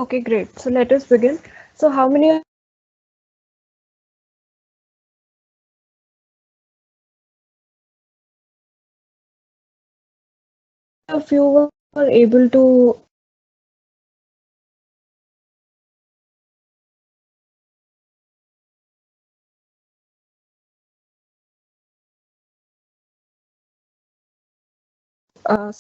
Okay, great. So let us begin. So how many of you were able to understand the topic that we are going to discuss today? How many of you were able to understand the topic that we are going to discuss today? Uh,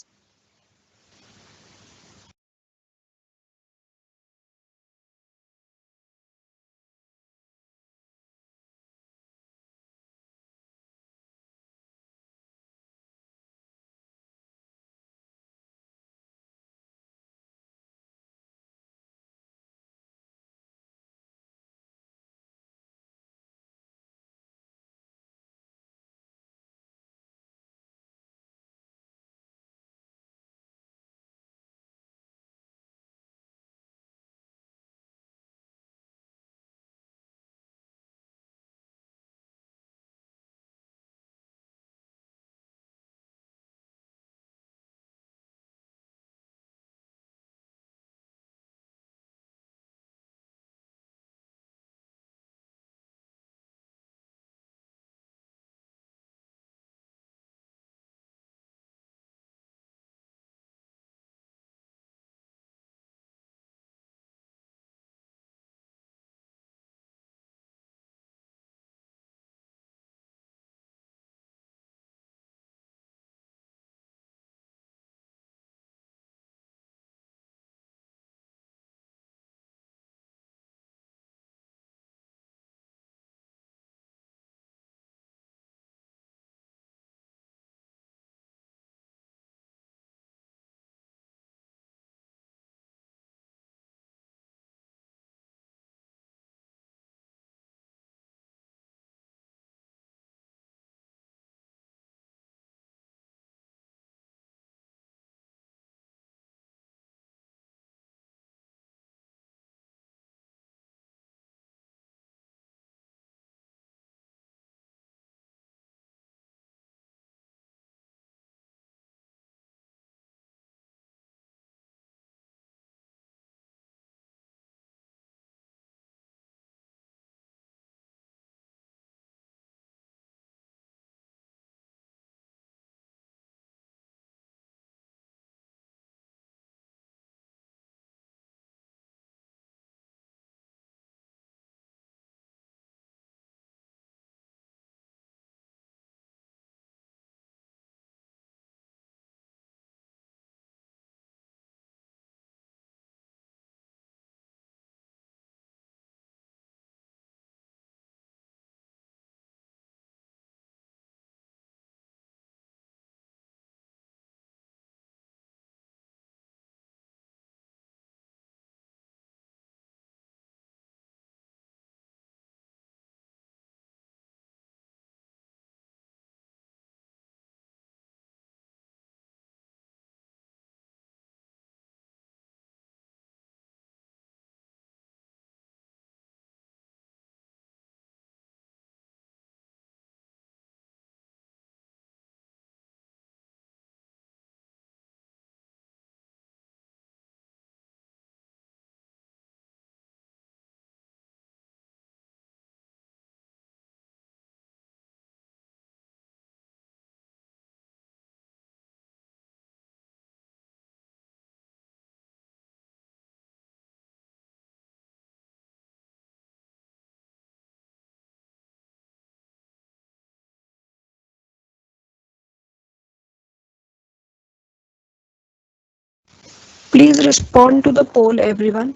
Please respond to the poll, everyone.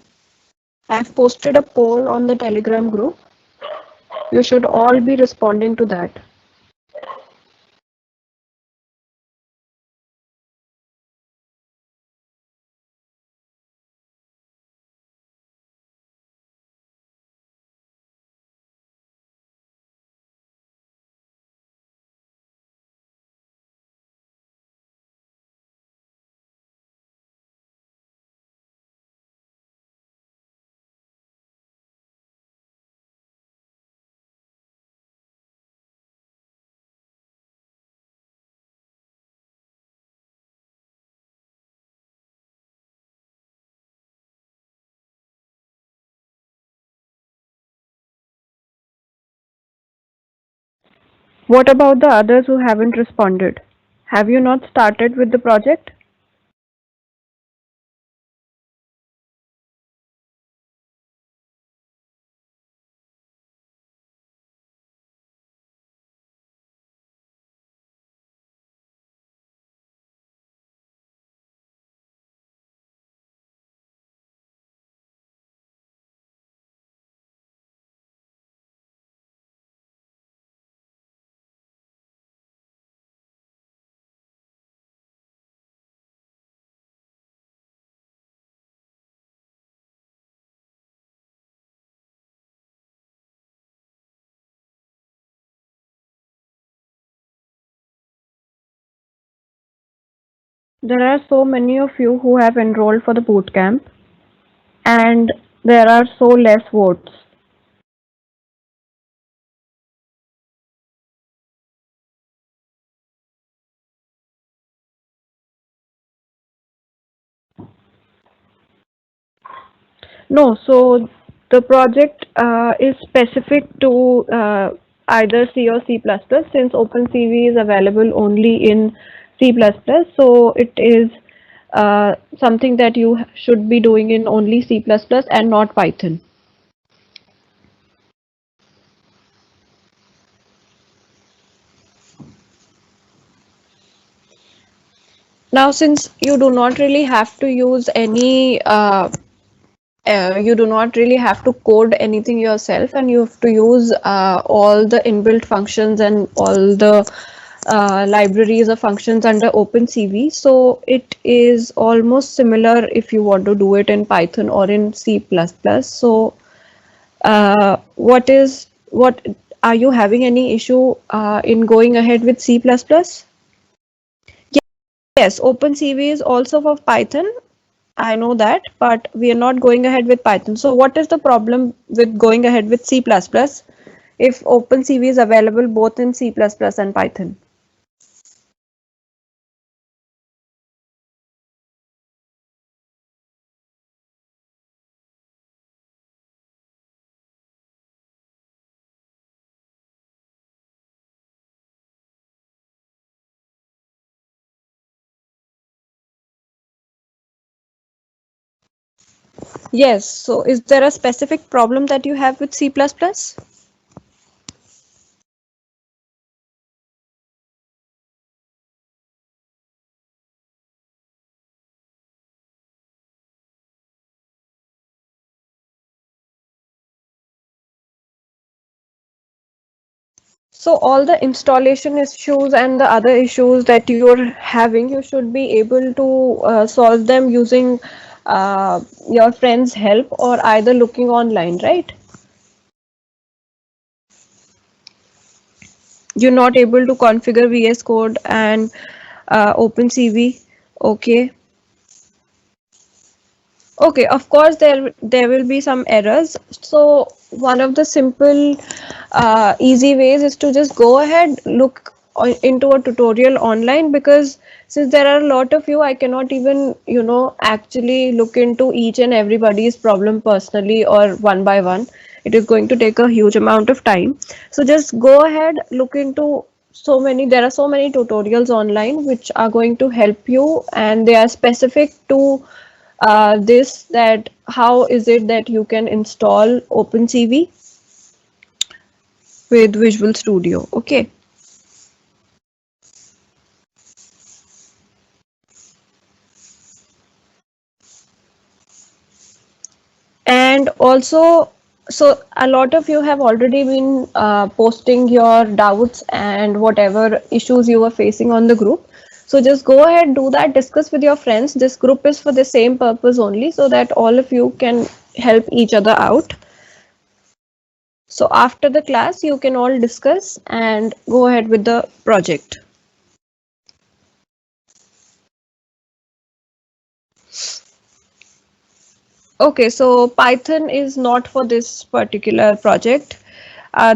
I've posted a poll on the Telegram group. You should all be responding to that. What about the others who haven't responded? Have you not started with the project? There are so many of you who have enrolled for the bootcamp, and there are so less votes. No, so the project is specific to either C or C++, since OpenCV is available only in C++, so it is something that you should be doing in only C++ and not Python. Now, since you do not really have to use any you do not really have to code anything yourself, and you have to use all the inbuilt functions and all the libraries or functions under OpenCV. So it is almost similar if you want to do it in Python or in C++. So what are you having any issue in going ahead with C++? Yes, OpenCV is also for Python. I know that, but we are not going ahead with Python. So what is the problem with going ahead with C++ if OpenCV is available both in C++ and Python? Yes, so is there a specific problem that you have with C++? So all the installation issues and the other issues that you're having, you should be able to solve them using your friend's help or either looking online, right? You're not able to configure VS Code and OpenCV. Okay. Okay, of course there will be some errors. So one of the simple easy ways is to just go ahead, look into a tutorial online, because since there are a lot of you, I cannot even actually look into each and everybody's problem personally or one by one. It is going to take a huge amount of time. So just go ahead, look into there are so many tutorials online which are going to help you, and they are specific to this, that how is it that you can install OpenCV with Visual Studio. Okay. And also, so a lot of you have already been posting your doubts and whatever issues you are facing on the group. So just go ahead, do that, discuss with your friends. This group is for the same purpose only, so that all of you can help each other out. So after the class, you can all discuss and go ahead with the project. Okay, so Python is not for this particular project.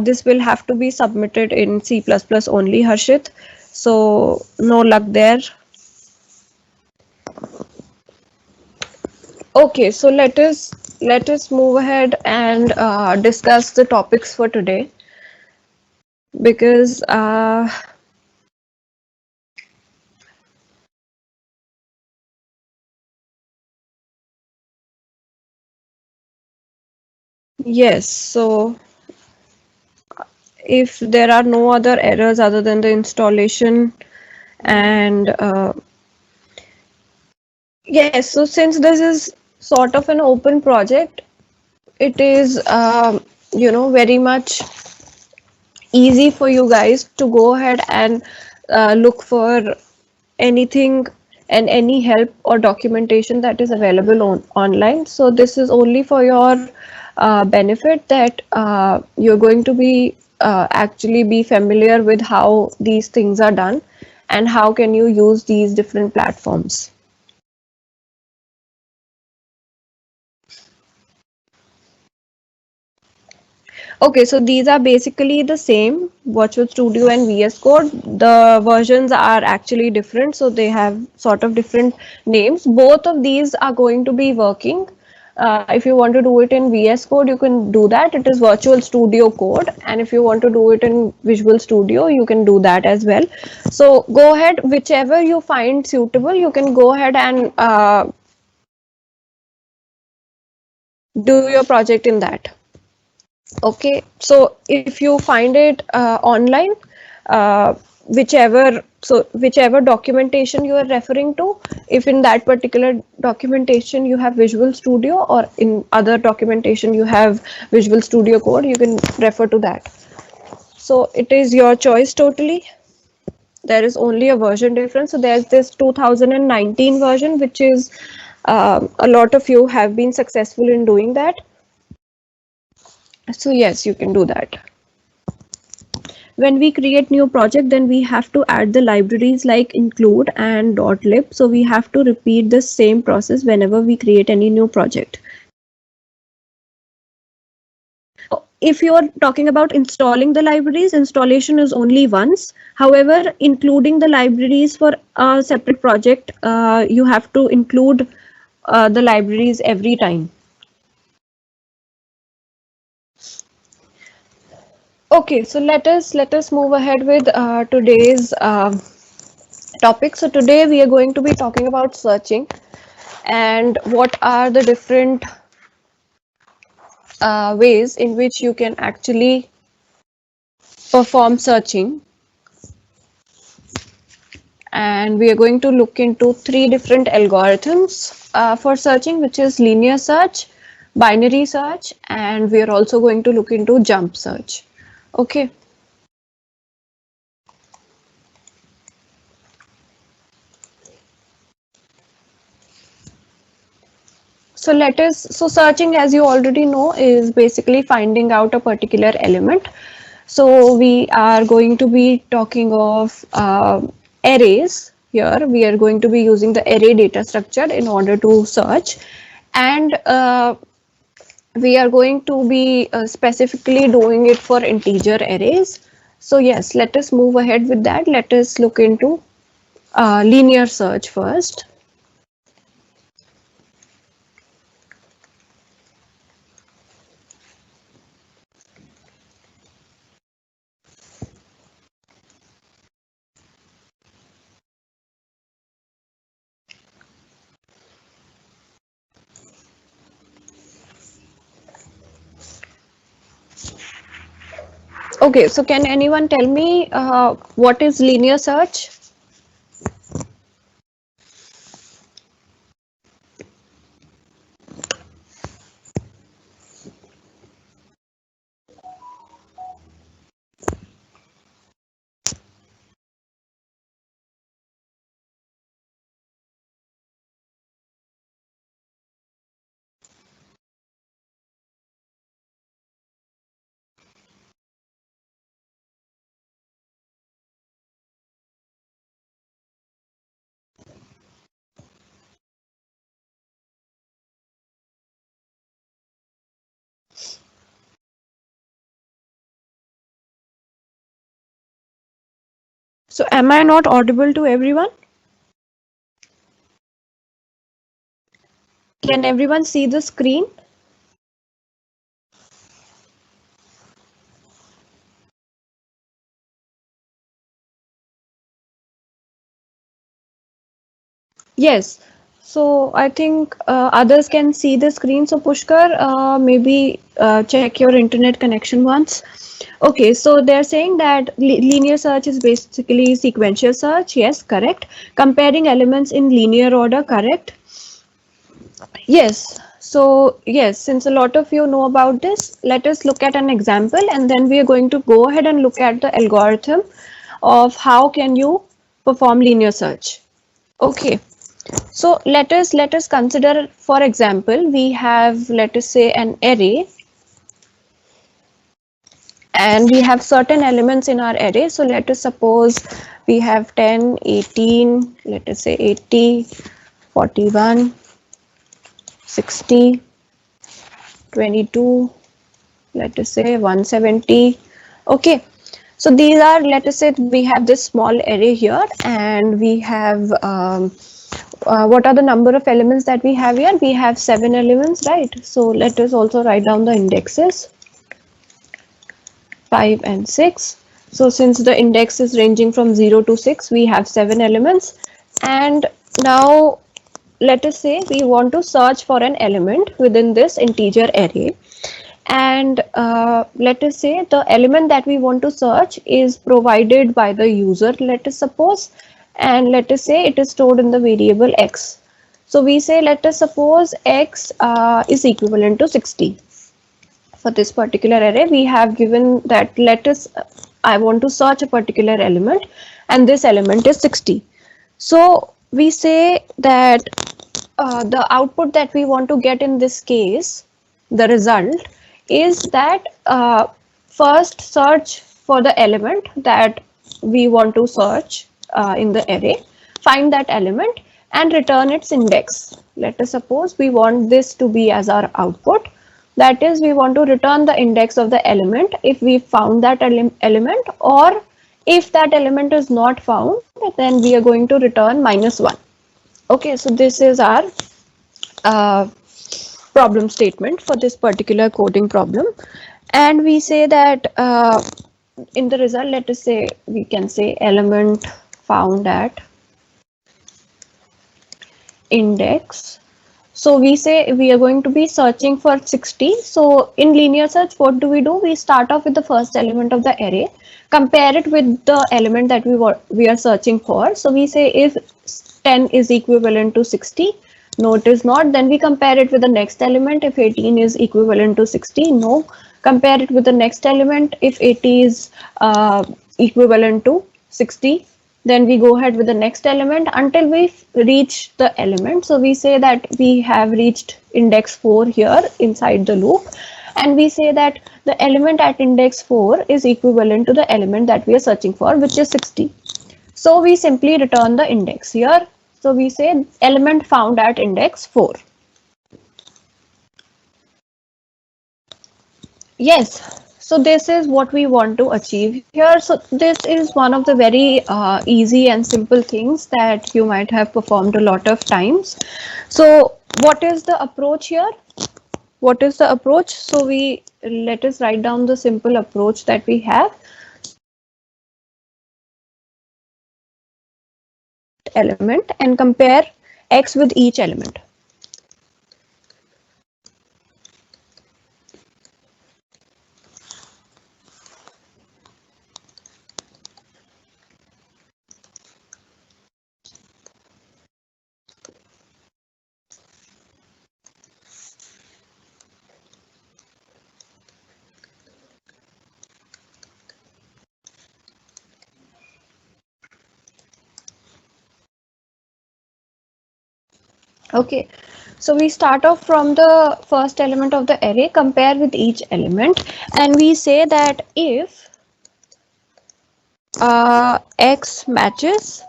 This will have to be submitted in C++ only, Harshit. So no luck there. Okay, so let us move ahead and discuss the topics for today. because yes, so if there are no other errors other than the installation and yes, so since this is sort of an open project, it is very much easy for you guys to go ahead and look for anything and any help or documentation that is available online. So this is only for your benefit, that you're going to be actually be familiar with how these things are done and how can you use these different platforms. Okay, so these are basically the same, Virtual Studio and VS Code. The versions are actually different, so they have sort of different names. Both of these are going to be working. If you want to do it in VS Code, you can do that. It is Virtual Studio Code. And if you want to do it in Visual Studio, you can do that as well. So go ahead, whichever you find suitable, you can go ahead and do your project in that. Okay, so if you find it online, uh, whichever documentation you are referring to, if in that particular documentation you have Visual Studio or in other documentation you have Visual Studio Code, you can refer to that. So it is your choice totally. There is only a version difference. So there's this 2019 version, which is a lot of you have been successful in doing that. So yes, you can do that. When we create new project, then we have to add the libraries like include and .lib. So we have to repeat the same process whenever we create any new project. If you are talking about installing the libraries, installation is only once. However, including the libraries for a separate project, you have to include the libraries every time. Okay, so let us move ahead with today's topic. So today we are going to be talking about searching and what are the different ways in which you can actually perform searching. And we are going to look into three different algorithms for searching, which is linear search, binary search, and we are also going to look into jump search. Okay. So searching, as you already know, is basically finding out a particular element. So we are going to be talking of arrays here. We are going to be using the array data structure in order to search. And we are going to be specifically doing it for integer arrays. So yes, let us move ahead with that. Let us look into linear search first. Okay, so can anyone tell me what is linear search? So am I not audible to everyone? Can everyone see the screen? Yes. So I think others can see the screen. So Pushkar, maybe check your internet connection once. Okay, so they're saying that linear search is basically sequential search. Yes, correct. Comparing elements in linear order, correct. Yes. So yes, since a lot of you know about this, let us look at an example and then we are going to go ahead and look at the algorithm of how can you perform linear search. Okay. So let us consider, for example, we have, let us say, an array and we have certain elements in our array. So let us suppose we have 10, 18, let us say 80, 41, 60, 22, let us say 170. Okay. So these are, let us say we have this small array here and we have what are the number of elements that we have here? We have 7 elements, right? So let us also write down the indexes 5 and 6. So since the index is ranging from 0 to 6, we have 7 elements. And now let us say we want to search for an element within this integer array. And let us say the element that we want to search is provided by the user, let us suppose, and let us say it is stored in the variable x. So we say, let us suppose x is equivalent to 60. For this particular array, we have given that, let us, I want to search a particular element and this element is 60. So we say that the output that we want to get in this case, the result is that first search for the element that we want to search in the array, find that element and return its index. Let us suppose we want this to be as our output. That is, we want to return the index of the element if we found that element, or if that element is not found, then we are going to return -1. Okay, so this is our uh, problem statement for this particular coding problem. And we say that in the result, let us say we can say element found at index. So we say we are going to be searching for 60. So in linear search, what do? We start off with the first element of the array, compare it with the element that we are searching for. So we say if 10 is equivalent to 60, no, it is not. Then we compare it with the next element. If 18 is equivalent to 60, no. Compare it with the next element. If 80 is equivalent to 60, then we go ahead with the next element until we reach the element. So we say that we have reached index 4 here inside the loop, and we say that the element at index 4 is equivalent to the element that we are searching for, which is 60. So we simply return the index here. So we say element found at index 4. Yes. So this is what we want to achieve here. So this is one of the very easy and simple things that you might have performed a lot of times. So what is the approach here? What is the approach? So we, let us write down the simple approach that we have. Element and compare x with each element. Okay, so we start off from the first element of the array, compare with each element, and we say that if x matches,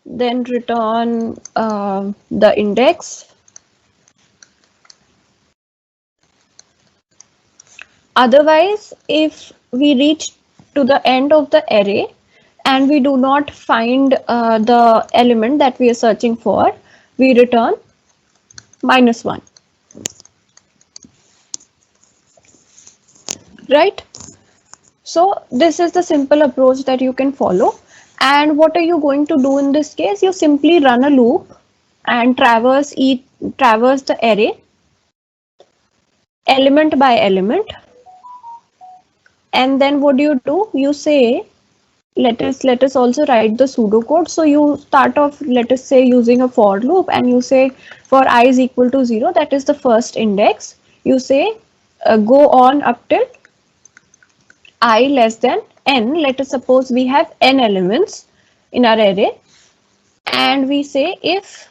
then return the index. Otherwise, if we reach to the end of the array and we do not find the element that we are searching for, we return -1, right? So this is the simple approach that you can follow. And what are you going to do in this case? You simply run a loop and traverse the array element by element. And then what do? You say, let us also write the pseudocode. So you start off, let us say, using a for loop, and you say for I is equal to 0, that is the first index. You say go on up till I less than n. Let us suppose we have n elements in our array, and we say if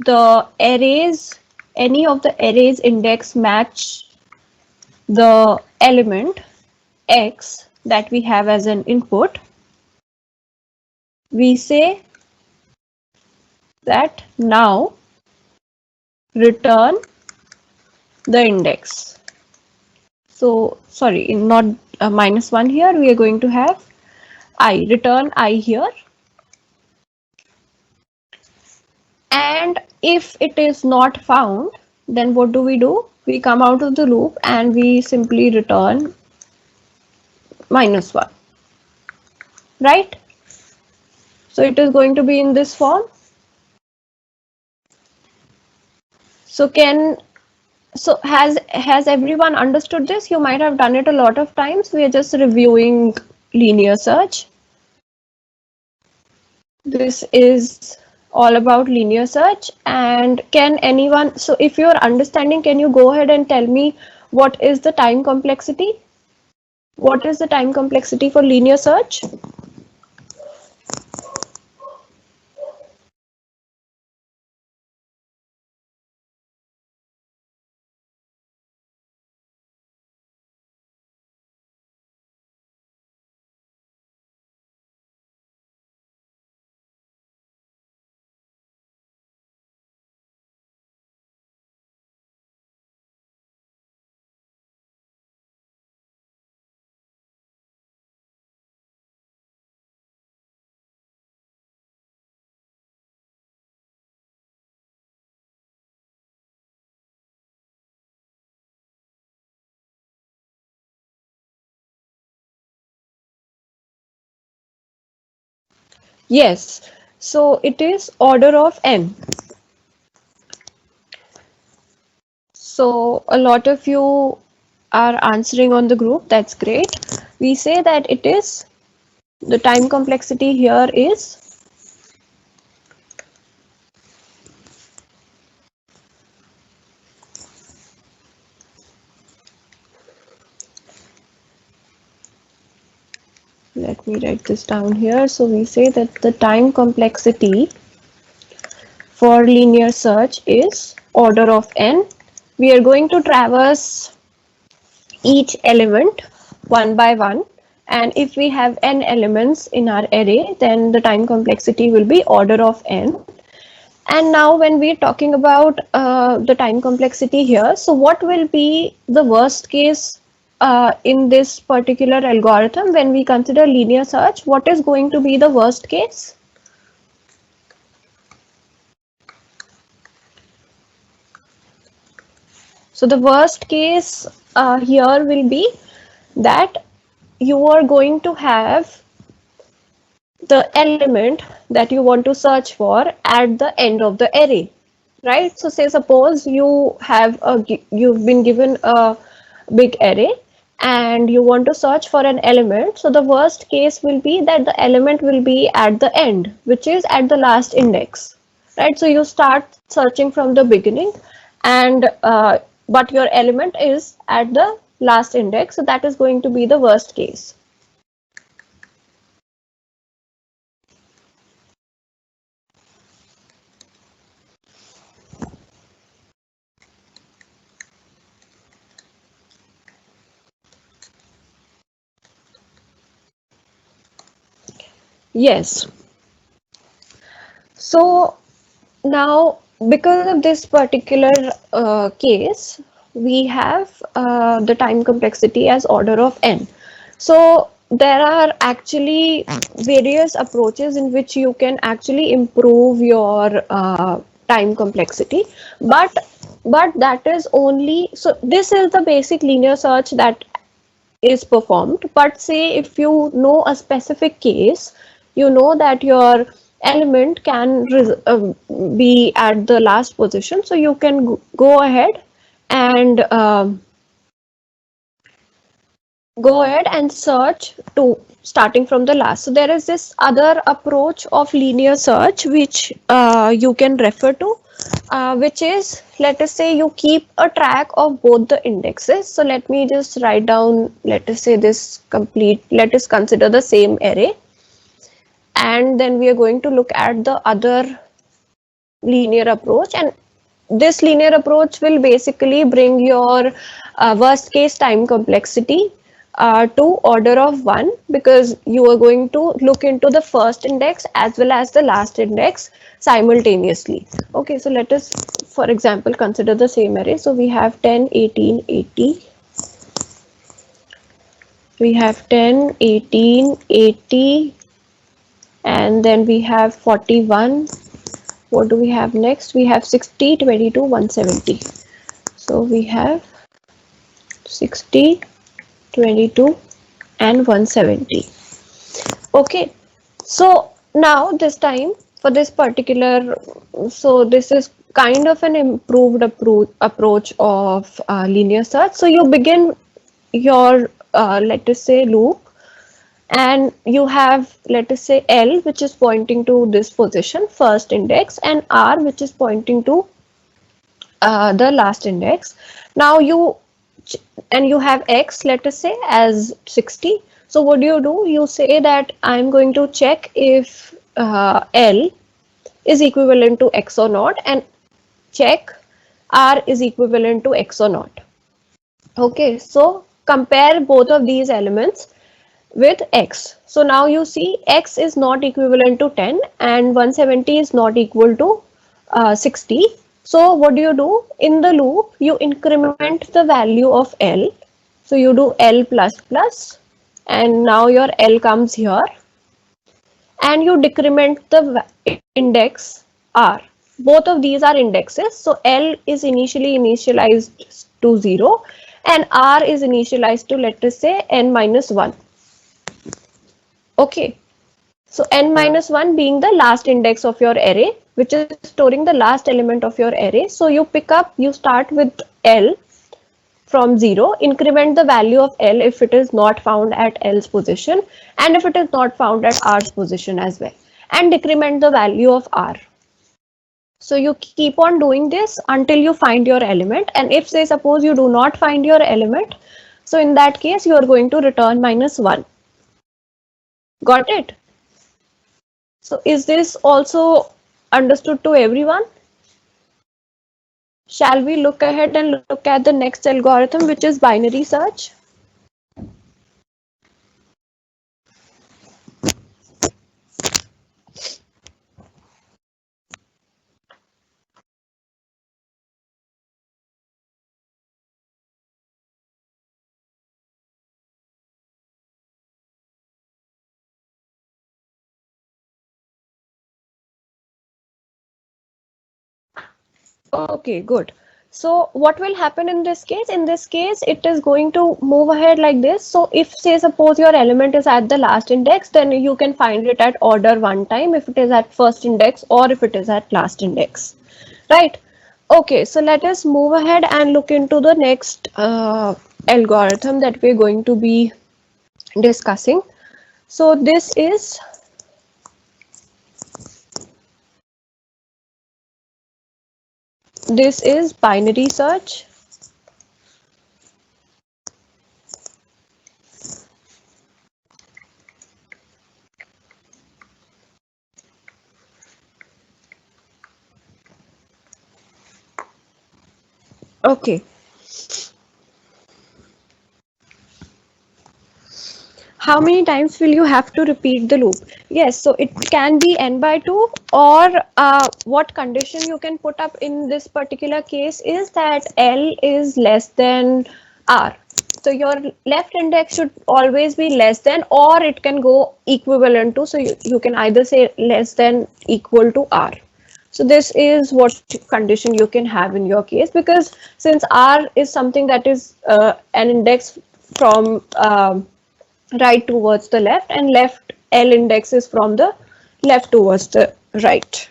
the arrays, any of the arrays index match the element x that we have as an input, we say that now return the index. So sorry, not -1 here, we are going to have I, return I here. And if it is not found, then what do? We come out of the loop and we simply return -1, right? So it is going to be in this form. So has everyone understood this? You might have done it a lot of times. We are just reviewing linear search. This is all about linear search. And can anyone, so if you're understanding, can you go ahead and tell me what is the time complexity? What is the time complexity for linear search? Yes, so it is order of n. So a lot of you are answering on the group. That's great. We say that it is, the time complexity here is let me write this down here. So we say that the time complexity for linear search is order of n. We are going to traverse each element one by one. And if we have n elements in our array, then the time complexity will be order of n. And now when we're talking about the time complexity here, so what will be the worst case in this particular algorithm when we consider linear search? What is going to be the worst case? So the worst case here will be that you are going to have the element that you want to search for at the end of the array, right? So say suppose you've been given a big array and you want to search for an element. So the worst case will be that the element will be at the end, which is at the last index, right? So you start searching from the beginning, and but your element is at the last index, so that is going to be the worst case. Yes. So now, because of this particular case, we have the time complexity as order of n. So there are actually various approaches in which you can actually improve your time complexity, but that is only, so this is the basic linear search that is performed. But say if you know a specific case, you know that your element can be at the last position, so you can go ahead and search to starting from the last. So there is this other approach of linear search which you can refer to, which is, let us say you keep a track of both the indexes. So let me just write down, let us say this complete, let us consider the same array, and then we are going to look at the other linear approach. And this linear approach will basically bring your worst case time complexity to order of 1, because you are going to look into the first index as well as the last index simultaneously. Okay, so let us, for example, consider the same array. So we have 10, 18, 80. We have 10, 18, 80, and then we have 41. What do we have next? We have 60, 22, 170. So we have 60, 22 and 170. Okay, so now this time for this particular, so this is kind of an improved approach of linear search. So you begin your let us say loop, and you have, let us say, L, which is pointing to this position, first index, and R, which is pointing to the last index. Now you have X, let us say, as 60. So what do? You say that I'm going to check if L is equivalent to X or not, and check R is equivalent to X or not. Okay, so compare both of these elements with X. So now you see X is not equivalent to 10 and 170 is not equal to 60. So what do? In the loop, you increment the value of L. So you do L plus plus, and now your L comes here, and you decrement the index R. Both of these are indexes. So L is initialized to 0 and R is initialized to, let us say, n minus 1. Okay, so n minus 1 being the last index of your array, which is storing the last element of your array. So you start with L from 0, increment the value of L if it is not found at L's position, and if it is not found at R's position as well, and decrement the value of R. So you keep on doing this until you find your element, and if, say, suppose you do not find your element, so in that case you are going to return -1. Got it? So is this also understood to everyone? Shall we look ahead and look at the next algorithm, which is binary search? Okay, good. So what will happen in this case? In this case, it is going to move ahead like this. So if, say, suppose your element is at the last index, then you can find it at order 1 time if it is at first index or if it is at last index, right? Okay, so let us move ahead and look into the next algorithm that we're going to be discussing. So this is binary search. Okay. How many times will you have to repeat the loop? Yes, so it can be n by 2, or what condition you can put up in this particular case is that L is less than R. So your left index should always be less than, or it can go equivalent to, so you can either say less than equal to R. So this is what condition you can have in your case, because since R is something that is an index from right towards the left, and left L index is from the left towards the right.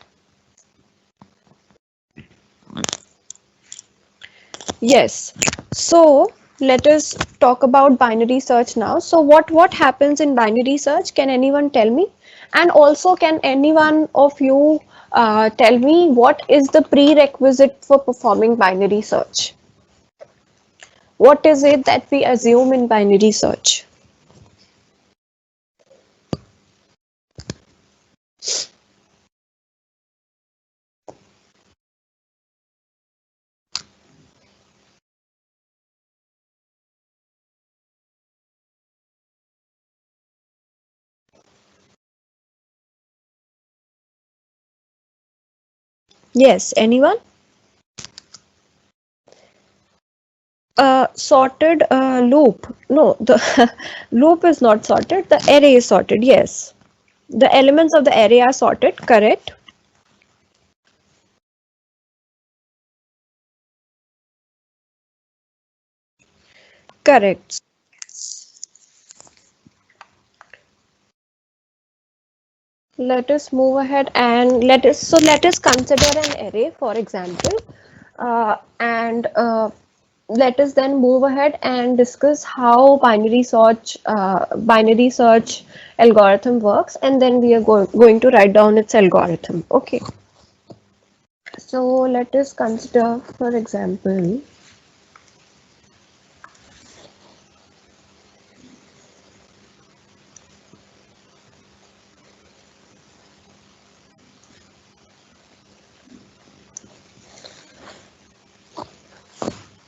Yes. So let us talk about binary search now. So what happens in binary search? Can anyone tell me? And also, can anyone of you tell me what is the prerequisite for performing binary search? What is it that we assume in binary search? Yes, anyone? Sorted loop. No, the loop is not sorted. The array is sorted. Yes. The elements of the array are sorted. Correct. Correct. Let us move ahead and let us consider an array, for example, and let us then move ahead and discuss how binary search algorithm works, and then we are going to write down its algorithm. Okay. So let us consider, for example,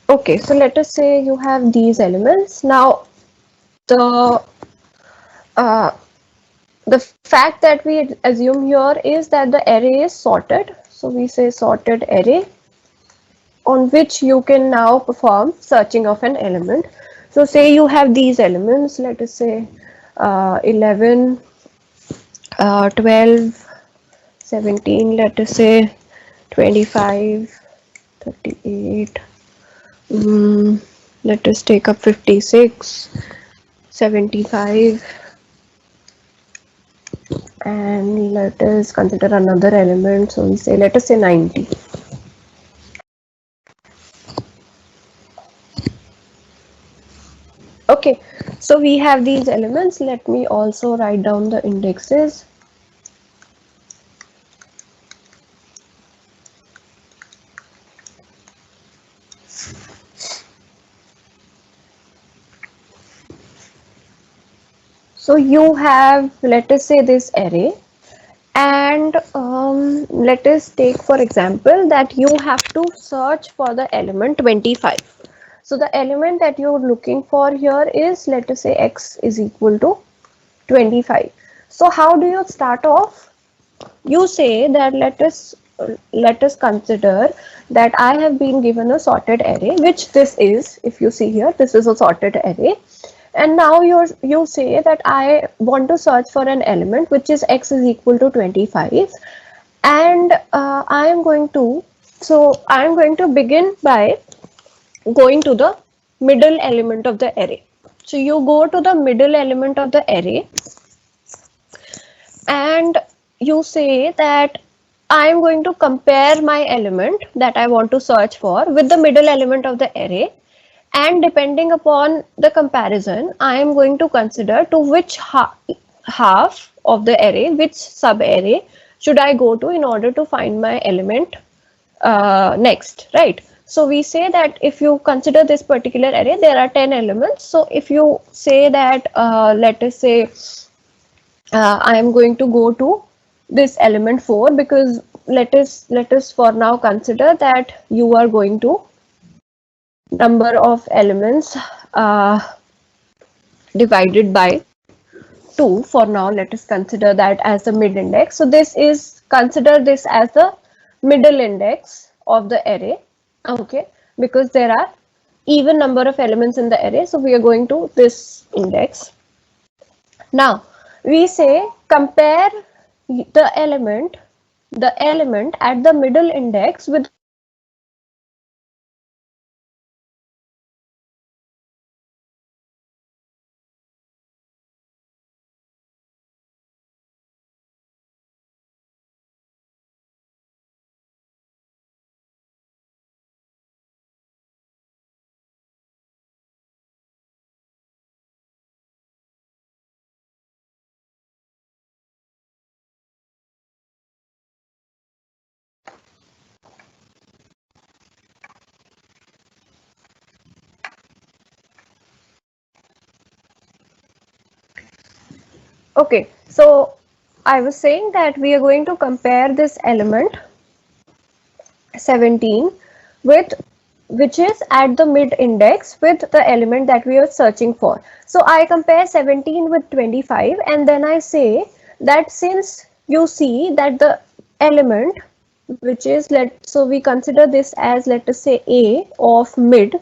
okay. So let us say you have these elements. Now the uh, the fact that we assume here is that the array is sorted. So we say sorted array, on which you can now perform searching of an element. So say you have these elements, let us say 11, 12, 17, let us say 25, 38, let us take up 56, 75, and let us consider another element. So we say, let us say 90. Okay, so we have these elements. Let me also write down the indexes. So you have, let us say, this array, and let us take, for example, that you have to search for the element 25. So the element that you're looking for here is, let us say, x is equal to 25. So how do you start off? You say that let us consider that I have been given a sorted array, which this is. If you see here, this is a sorted array, and now you say that I want to search for an element which is x is equal to 25, and I am going to begin by going to the middle element of the array. So you go to the middle element of the array, and you say that I am going to compare my element that I want to search for with the middle element of the array, and depending upon the comparison, I am going to consider to which half of the array, which sub array should I go to in order to find my element next, right? So we say that if you consider this particular array, there are 10 elements. So if you say that, let us say, I am going to go to this element 4, because let us for now consider that you are going to number of elements uh, divided by 2. For now, let us consider that as the mid index. So this is, consider this as the middle index of the array, okay, because there are even number of elements in the array, so we are going to this index. Now we say compare the element at the middle index with Okay, so I was saying that we are going to compare this element 17 with, which is at the mid index, with the element that we are searching for. So I compare 17 with 25, and then I say that since you see that the element which is, so we consider this as, let us say, A of mid,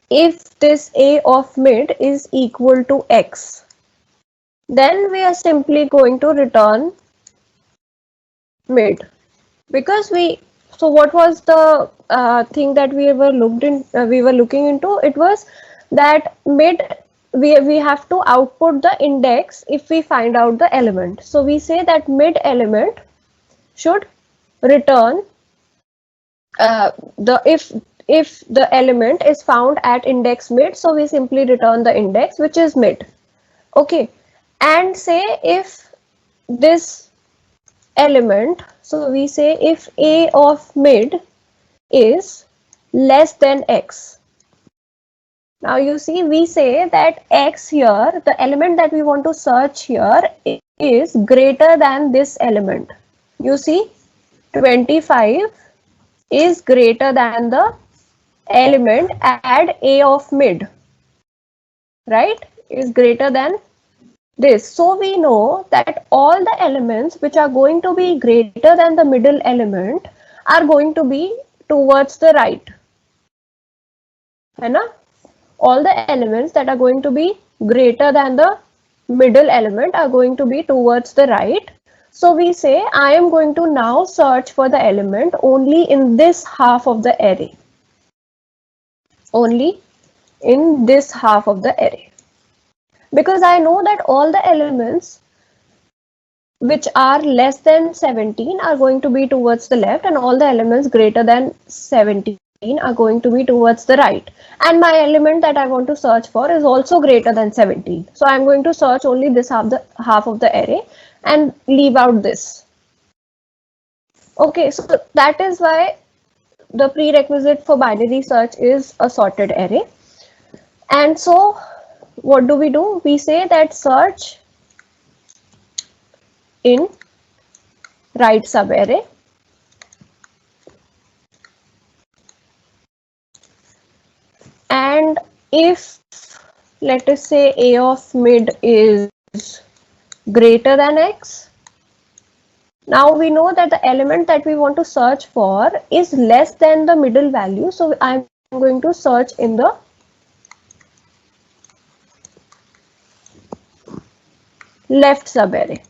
if this A of mid is equal to X, then we are simply going to return mid, because we, so what was the thing that we were looking into? It was that mid, we have to output the index if we find out the element. So we say that mid element should return the, if the element is found at index mid, so we simply return the index which is mid. Okay, and say if this element, so we say if A of mid is less than X. Now you see, we say that X here, the element that we want to search here, is greater than this element. You see, 25 is greater than the element at A of mid, right? Is greater than this. So we know that all the elements which are going to be greater than the middle element are going to be towards the right. है ना? All the elements that are going to be greater than the middle element are going to be towards the right. So we say I am going to now search for the element only in this half of the array. Only in this half of the array. Because I know that all the elements which are less than 17 are going to be towards the left, and all the elements greater than 17 are going to be towards the right. And my element that I want to search for is also greater than 17. So I'm going to search only this half of the array and leave out this. Okay, so that is why the prerequisite for binary search is a sorted array. And so what do? We say that search in right subarray, and if, let us say, A of mid is greater than X, now we know that the element that we want to search for is less than the middle value, so I'm going to search in the left subarray.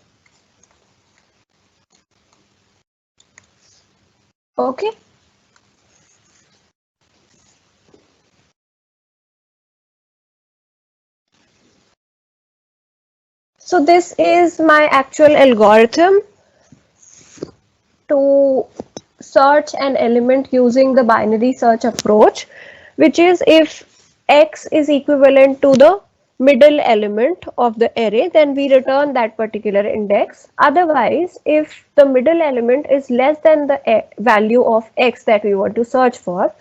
Okay. So this is my actual algorithm to search an element using the binary search approach, which is if X is equivalent to the middle element of the array, then we return that particular index. Otherwise, if the middle element is less than the value of X that we want to search for,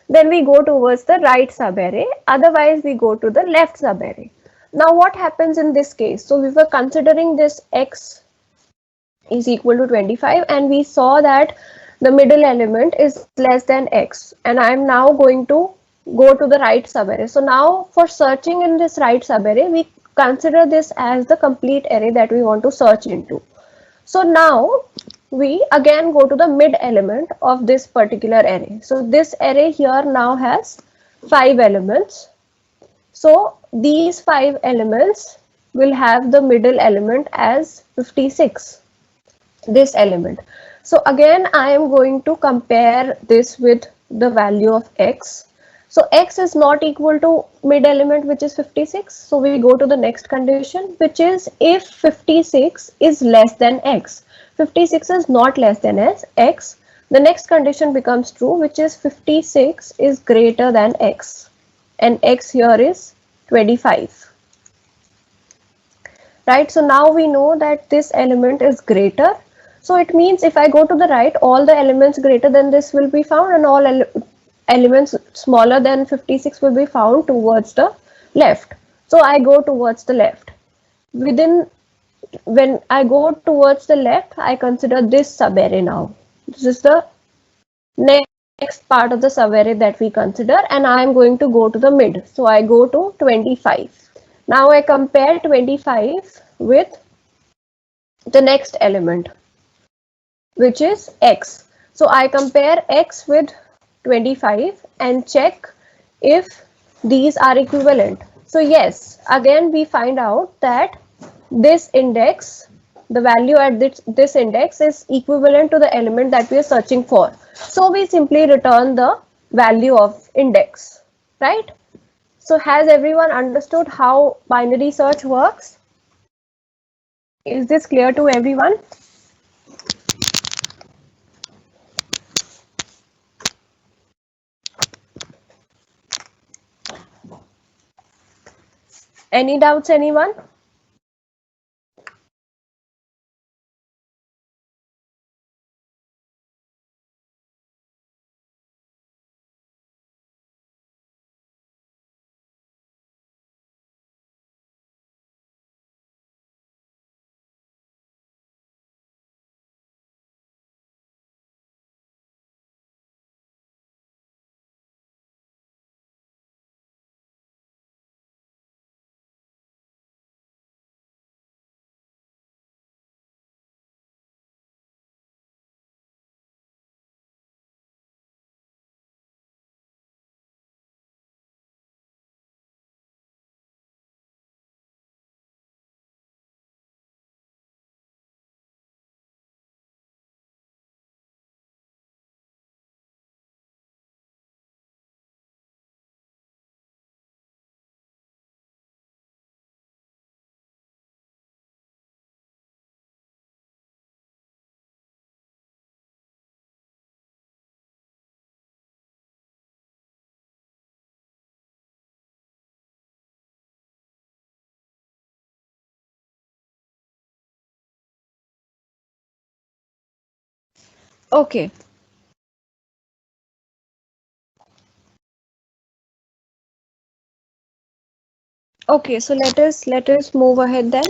then we go towards the right subarray. Otherwise, we go to the left subarray. Now, what happens in this case? So we were considering this X is equal to 25, and we saw that the middle element is less than X, and I am now going to go to the right subarray. So now for searching in this right subarray, we consider this as the complete array that we want to search into. So now we again go to the mid element of this particular array. So this array here now has 5 elements. So these 5 elements will have the middle element as 56, this element. So again, I am going to compare this with the value of X. So X is not equal to mid element, which is 56. So we go to the next condition, which is if 56 is less than X. 56 is not less than X. The next condition becomes true, which is 56 is greater than X. And X here is 25. Right, so now we know that this element is greater. So it means if I go to the right, all the elements greater than this will be found, and all elements smaller than 56 will be found towards the left. So I go towards the left. Within When I go towards the left, I consider this subarray now. This is the next part of the subarray that we consider, and I am going to go to the mid. So I go to 25. Now I compare 25 with the next element, which is x. So I compare x with 25 and check if these are equivalent. So yes, again we find out that this index, the value at this index is equivalent to the element that we are searching for. So we simply return the value of index, right? So has everyone understood how binary search works? Is this clear to everyone? Any doubts, anyone? Okay. Okay, so let us move ahead then.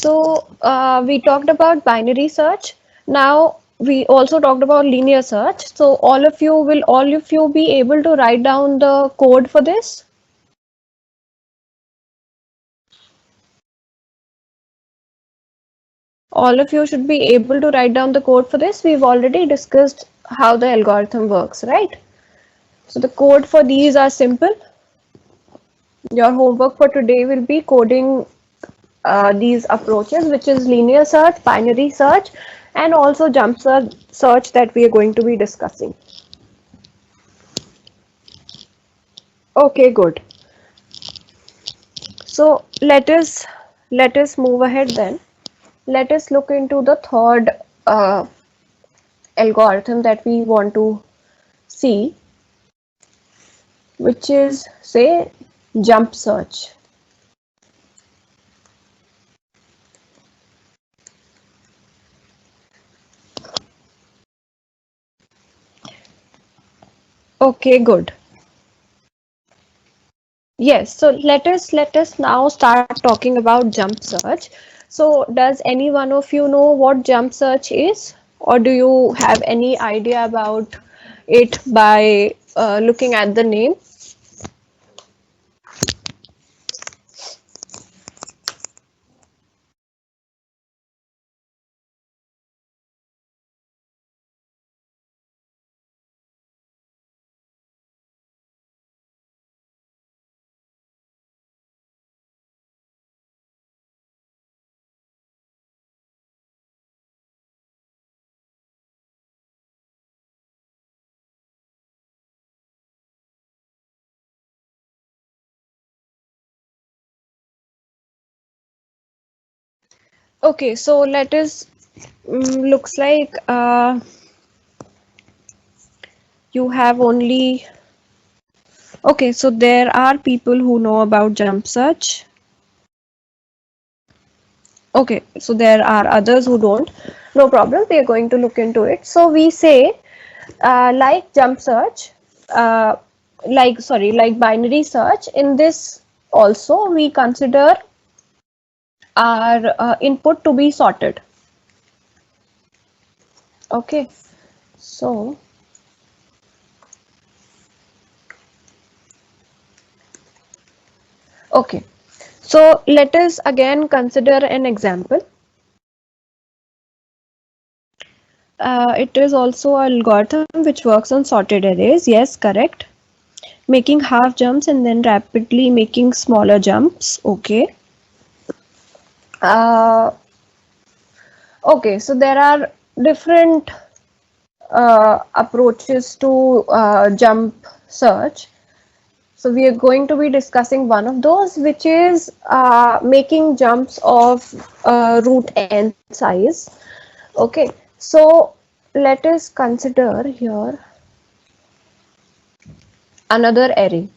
So we talked about binary search. Now we also talked about linear search. So all of you be able to write down the code for this? All of you should be able to write down the code for this. We've already discussed how the algorithm works, right? So the code for these are simple. Your homework for today will be coding these approaches, which is linear search, binary search, and also jump search that we are going to be discussing. Okay, good. So let us move ahead then. Let us look into the third uh, algorithm that we want to see, which is say jump search. Okay, good. Yes, so let us now start talking about jump search. So does any one of you know what jump search is, or do you have any idea about it by looking at the name? Okay, so let us looks like you have only okay, so there are people who know about jump search. Okay, so there are others who don't. No problem, we are going to look into it. So we say like jump search, like binary search. In this also we consider our input to be sorted. Okay, so okay, so let us again consider an example. It is also an algorithm which works on sorted arrays. Yes, correct. Making half jumps and then rapidly making smaller jumps. Okay. Uh, okay, so there are different approaches to jump search. So we are going to be discussing one of those, which is making jumps of root n size. Okay, so let us consider here another array.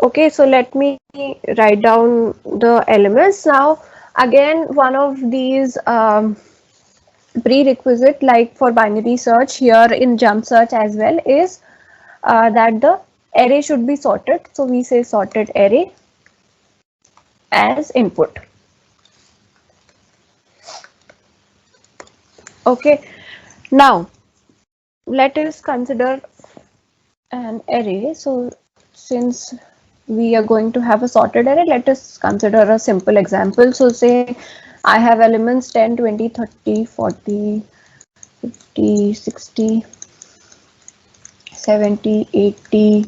Okay, so let me write down the elements. Now, again, one of these prerequisite, like for binary search here in jump search as well, is that the array should be sorted. So we say sorted array as input. Okay, now let us consider an array. So since we are going to have a sorted array, let us consider a simple example. So say I have elements 10, 20, 30, 40, 50, 60, 70, 80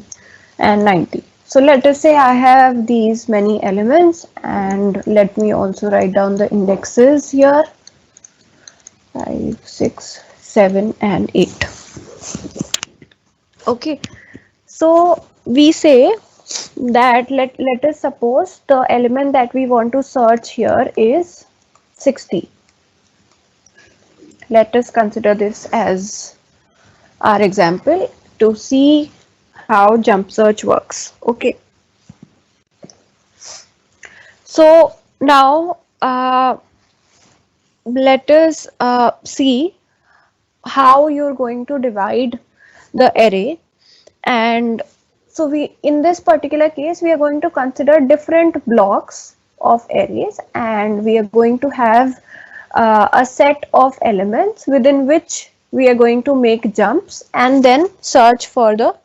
and 90. So let us say I have these many elements, and let me also write down the indexes here: 5, 6, 7 and 8. Okay, so we say that let us suppose the element that we want to search here is 60. Let us consider this as our example to see how jump search works. Okay, so now let us see how you're going to divide the array. And so we, in this particular case, we are going to consider different blocks of arrays, and we are going to have a set of elements within which we are going to make jumps and then search for the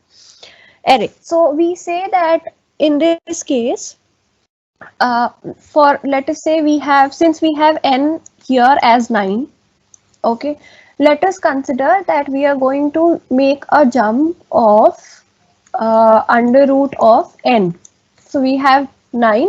array. So we say that in this case, for let us say we have, since we have n here as 9, okay, let us consider that we are going to make a jump of under root of n. So we have 9.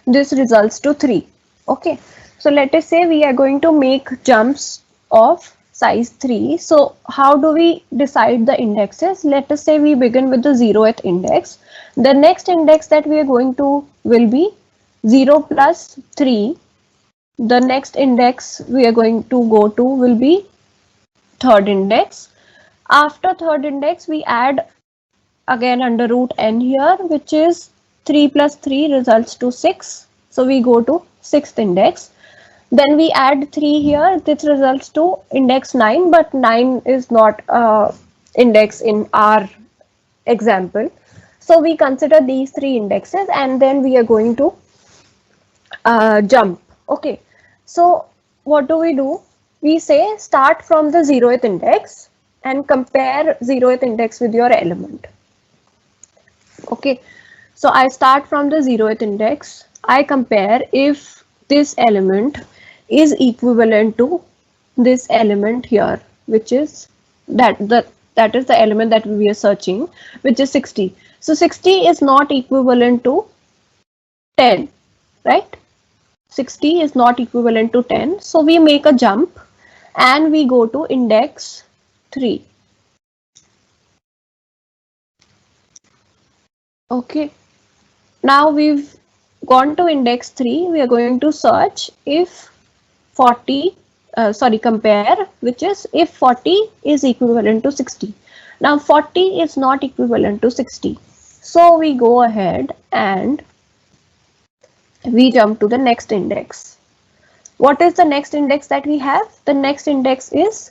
This results to 3. Okay, so let us say we are going to make jumps of size 3. So how do we decide the indexes? Let us say we begin with the 0th index. The next index that we are going to will be 0 plus 3. The next index we are going to go to will be third index. After third index, we add again under root n here, which is 3 plus 3 results to 6. So we go to sixth index. Then we add 3 here. This results to index 9, but 9 is not index in our example. So we consider these 3 indexes, and then we are going to jump. Okay, so what do? We say start from the 0th index and compare 0th index with your element. Okay, so I start from the 0th index. I compare if this element is equivalent to this element here, which is that is the element that we are searching, which is 60. So 60 is not equivalent to 10, right? 60 is not equivalent to 10. So we make a jump and we go to index 3. Okay. Now we've gone to index 3. We are going to search if 40, compare, which is if 40 is equivalent to 60. Now 40 is not equivalent to 60. So we go ahead and we jump to the next index. What is the next index that we have? The next index is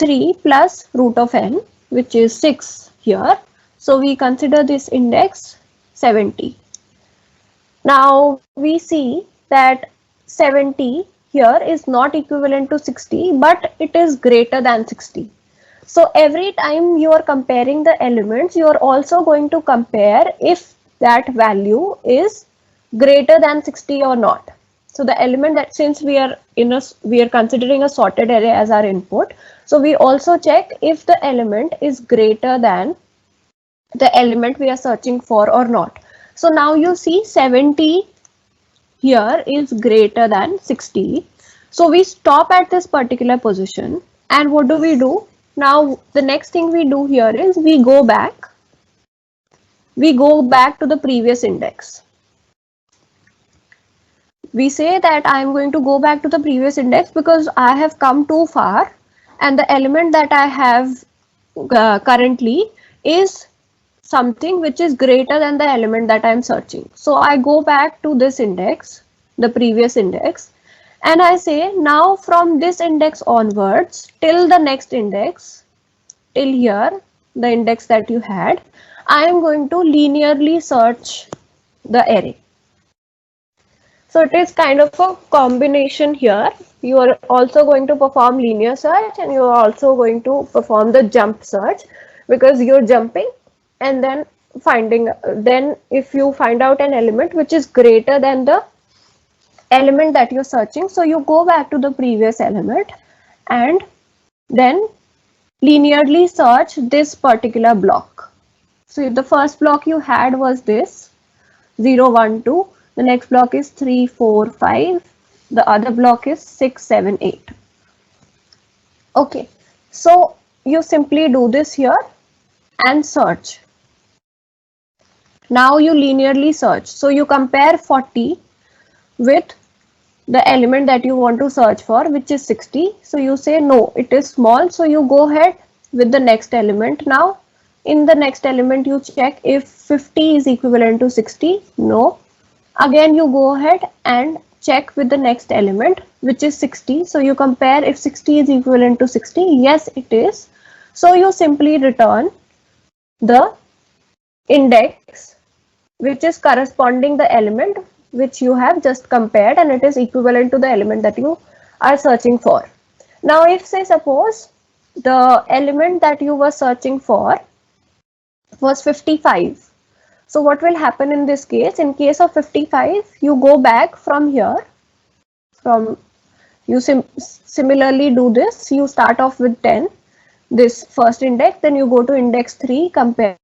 3 plus root of n, which is 6 here. So we consider this index 70. Now we see that 70 here is not equivalent to 60, but it is greater than 60. So every time you are comparing the elements, you are also going to compare if that value is greater than 60 or not. So the element that, since we are considering a sorted array as our input, so we also check if the element is greater than the element we are searching for or not. So now you see 70 here is greater than 60. So we stop at this particular position, and what do? Now the next thing we do here is we go back to the previous index. We say that I am going to go back to the previous index because I have come too far, and the element that I have currently is something which is greater than the element that I am searching. So I go back to this index, the previous index, and I say now from this index onwards till the next index, till here, the index that you had, I am going to linearly search the array. So it is kind of a combination here. You are also going to perform linear search, and you are also going to perform the jump search, because you're jumping and then then if you find out an element which is greater than the element that you're searching, so you go back to the previous element and then linearly search this particular block. So the first block you had was this 0, 1, 2. The next block is 3, 4, 5. The other block is 6, 7, 8. Okay, so you simply do this here and search. Now you linearly search. So you compare 40 with the element that you want to search for, which is 60. So you say no, it is small. So you go ahead with the next element. Now in the next element you check if 50 is equivalent to 60. No. Again you go ahead and check with the next element, which is 60. So you compare if 60 is equivalent to 60. Yes, it is. So you simply return the index which is corresponding the element which you have just compared, and it is equivalent to the element that you are searching for. Now if say suppose the element that you were searching for was 55. So what will happen in this case? In case of 55, you go back from here, you similarly do this. You start off with 10, this first index, then you go to index 3, compare,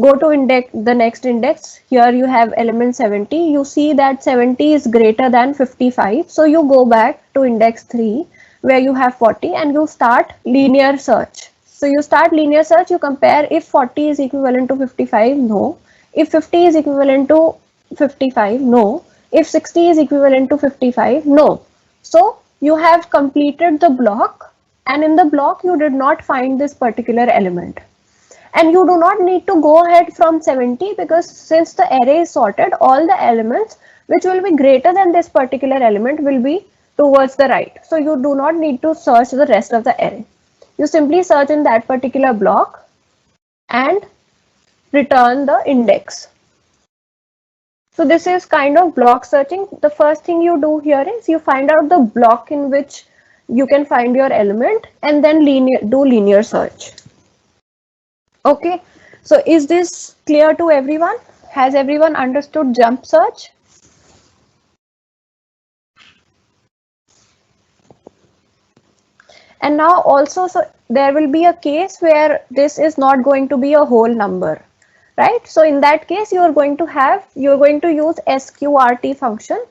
go to the next index. Here you have element 70. You see that 70 is greater than 55. So you go back to index 3 where you have 40 and you start linear search. So you start linear search, you compare if 40 is equivalent to 55, no. If 50 is equivalent to 55, no. If 60 is equivalent to 55, no. So you have completed the block, and in the block you did not find this particular element. And you do not need to go ahead from 70, because since the array is sorted, all the elements which will be greater than this particular element will be towards the right. So you do not need to search the rest of the array. You simply search in that particular block and return the index. So this is kind of block searching. The first thing you do here is you find out the block in which you can find your element, and then do linear search. Okay, so is this clear to everyone? Has everyone understood jump search? And now also, so there will be a case where this is not going to be a whole number, right? So in that case, you're going to use sqrt function,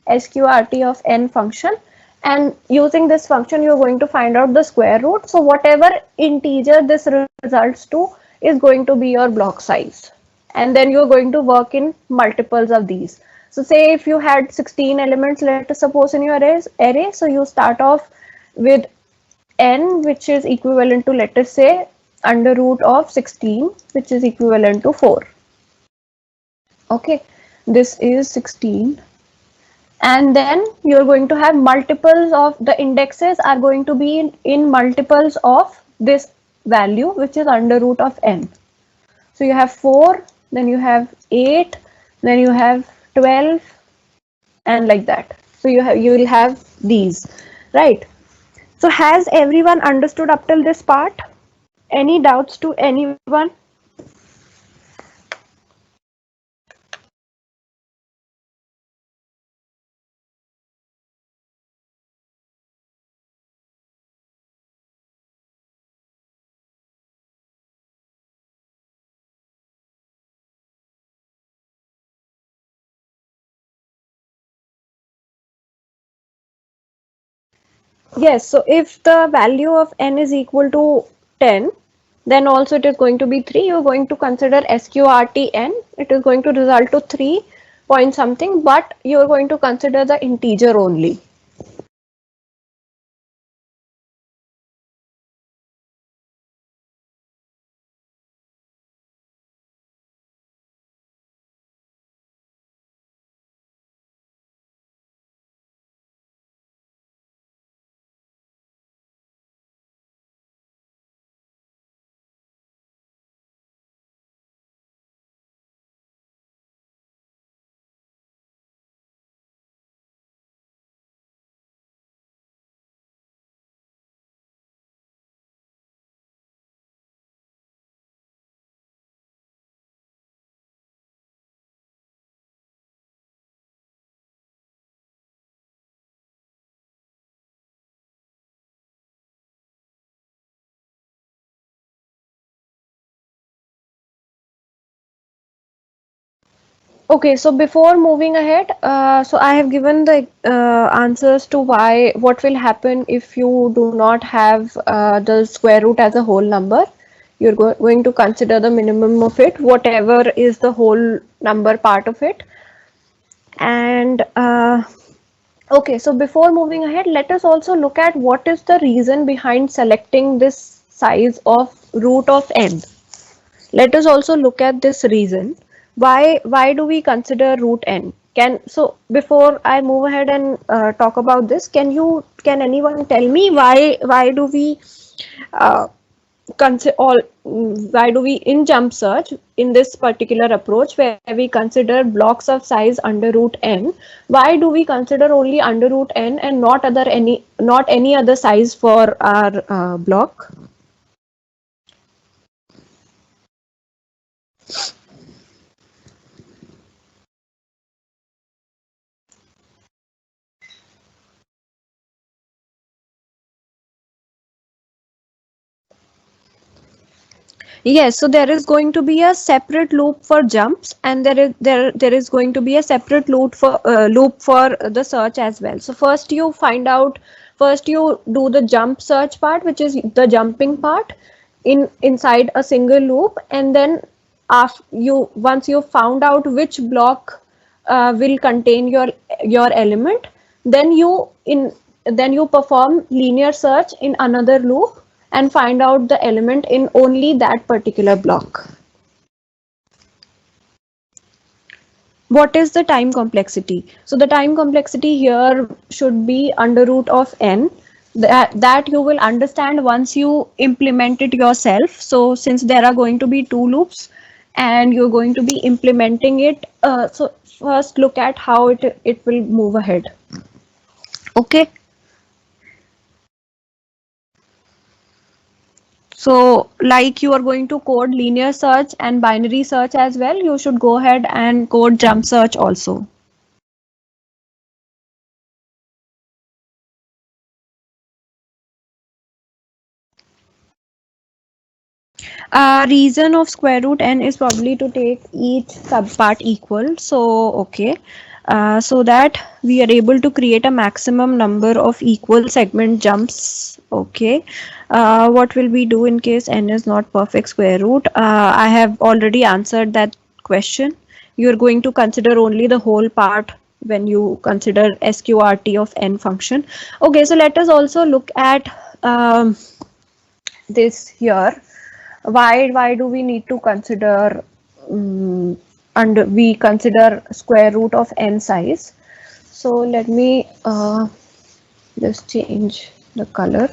sqrt of n function, and using this function, you're going to find out the square root. So whatever integer this results to is going to be your block size. And then you're going to work in multiples of these. So say if you had 16 elements, let us suppose in your array, so you start off with n, which is equivalent to, let us say, under root of 16, which is equivalent to 4. Okay, this is 16 and then you're going to have multiples of the indexes are going to be in multiples of this value, which is under root of n. So you have 4, then you have 8, then you have 12, and like that. So you will have these, right? So has everyone understood up till this part? Any doubts to anyone? Yes, so if the value of n is equal to 10, then also it is going to be 3. You're going to consider sqrtn. It is going to result to 3 point something, but you're going to consider the integer only. Okay, so before moving ahead, so I have given the answers to why, what will happen if you do not have the square root as a whole number. You're going to consider the minimum of it, whatever is the whole number part of it. And okay, so before moving ahead, let us also look at what is the reason behind selecting this size of root of n. Let us also look at this reason. Why do we consider root n? So before I move ahead and talk about this, can anyone tell me why do we uh, consider all why do we in jump search in this particular approach where we consider blocks of size under root n, why do we consider only under root n and not any other size for our block? Yes, so there is going to be a separate loop for jumps, and there is going to be a separate loop for the search as well. So first you do the jump search part, which is the jumping part inside a single loop, and then after once you found out which block will contain your element, then you perform linear search in another loop and find out the element in only that particular block. What is the time complexity? So the time complexity here should be under root of n. That you will understand once you implement it yourself. So since there are going to be two loops and you're going to be implementing it, so first look at how it will move ahead. Okay. So like you are going to code linear search and binary search as well, you should go ahead and code jump search also. Reason of square root n is probably to take each subpart equal. So, okay. So that we are able to create a maximum number of equal segment jumps. Okay. What will we do in case n is not perfect square root? I have already answered that question. You're going to consider only the whole part when you consider sqrt of n function. Okay, so let us also look at this here. Why do we need to consider and we consider square root of n size? So let me just change the color.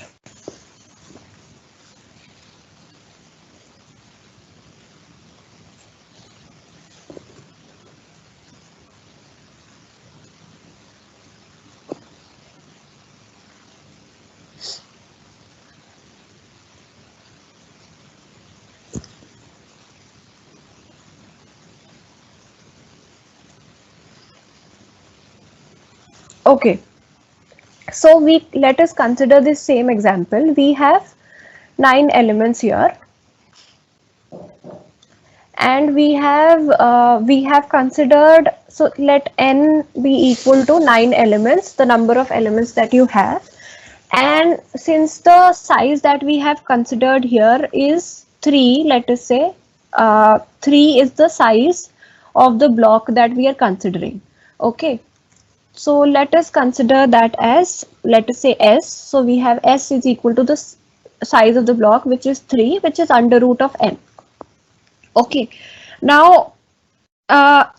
Okay, so we let us consider this same example. We have 9 elements here, and we have considered, so let n be equal to 9 elements, the number of elements that you have. And since the size that we have considered here is 3, let us say 3 is the size of the block that we are considering. Okay, so let us consider that as, let us say s. So we have s is equal to the size of the block, which is 3, which is under root of n. Okay, now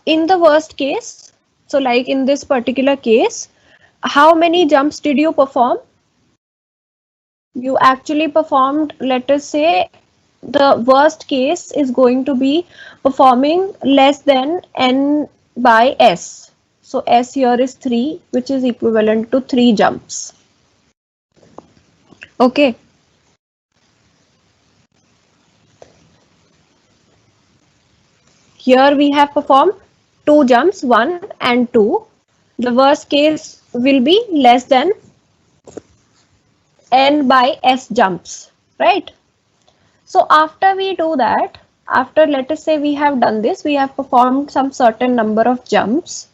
in the worst case, so like in this particular case, how many jumps did you perform? You actually performed, let us say, the worst case is going to be performing less than n by s. So s here is 3, which is equivalent to 3 jumps. Okay. Here we have performed 2 jumps, 1 and 2. The worst case will be less than n by s jumps, right? So after we do that, after let us say we have done this, we have performed some certain number of jumps.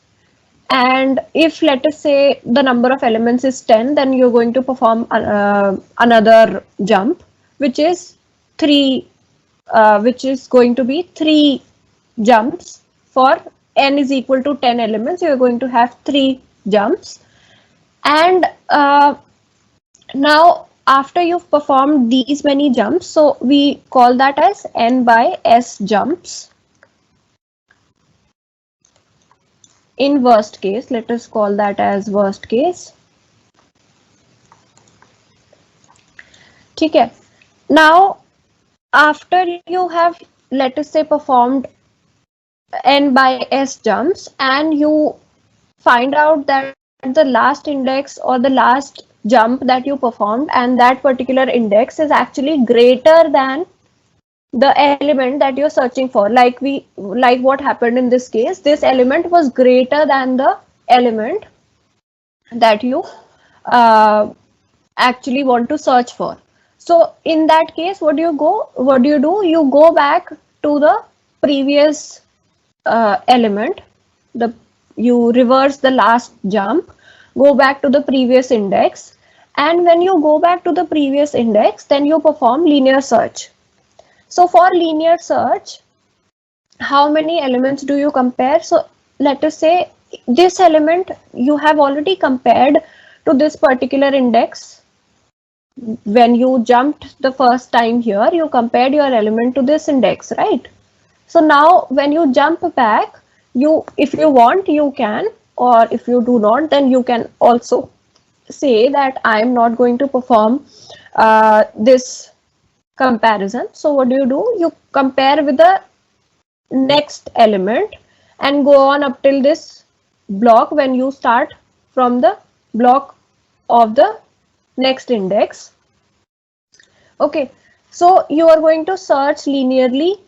And if let us say the number of elements is 10, then you're going to perform another jump, which is 3, which is going to be 3 jumps. For n is equal to 10 elements, you're going to have 3 jumps. And now after you've performed these many jumps, so we call that as n by s jumps. In worst case, let us call that as worst case. Okay. Now after you have, let us say, performed n by s jumps, and you find out that the last index or the last jump that you performed, and that particular index is actually greater than the element that you're searching for. Like what happened in this case, this element was greater than the element that you uh, actually want to search for. So in that case, what do you do? You go back to the previous element, you reverse the last jump, go back to the previous index, and when you go back to the previous index, then you perform linear search. So for linear search, how many elements do you compare? So let us say this element you have already compared to this particular index. When you jumped the first time here, you compared your element to this index, right? So now when you jump back, if you want, you can, or if you do not, then you can also say that I am not going to perform this comparison. So what do? You compare with the next element and go on up till this block when you start from the block of the next index. Okay, so you are going to search linearly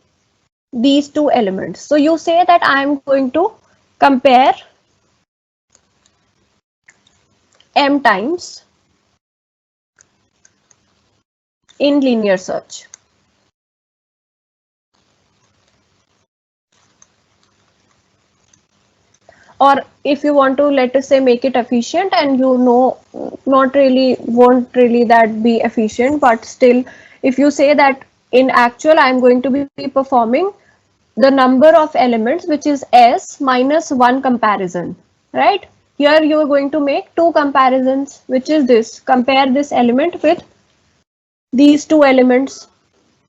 these two elements. So you say that I am going to compare m times in linear search. Or if you want to, let us say, make it efficient, and won't really that be efficient, but still, if you say that in actual I am going to be performing the number of elements, which is s minus 1 comparison, right? Here you are going to make 2 comparisons, which is this, compare this element with these 2 elements,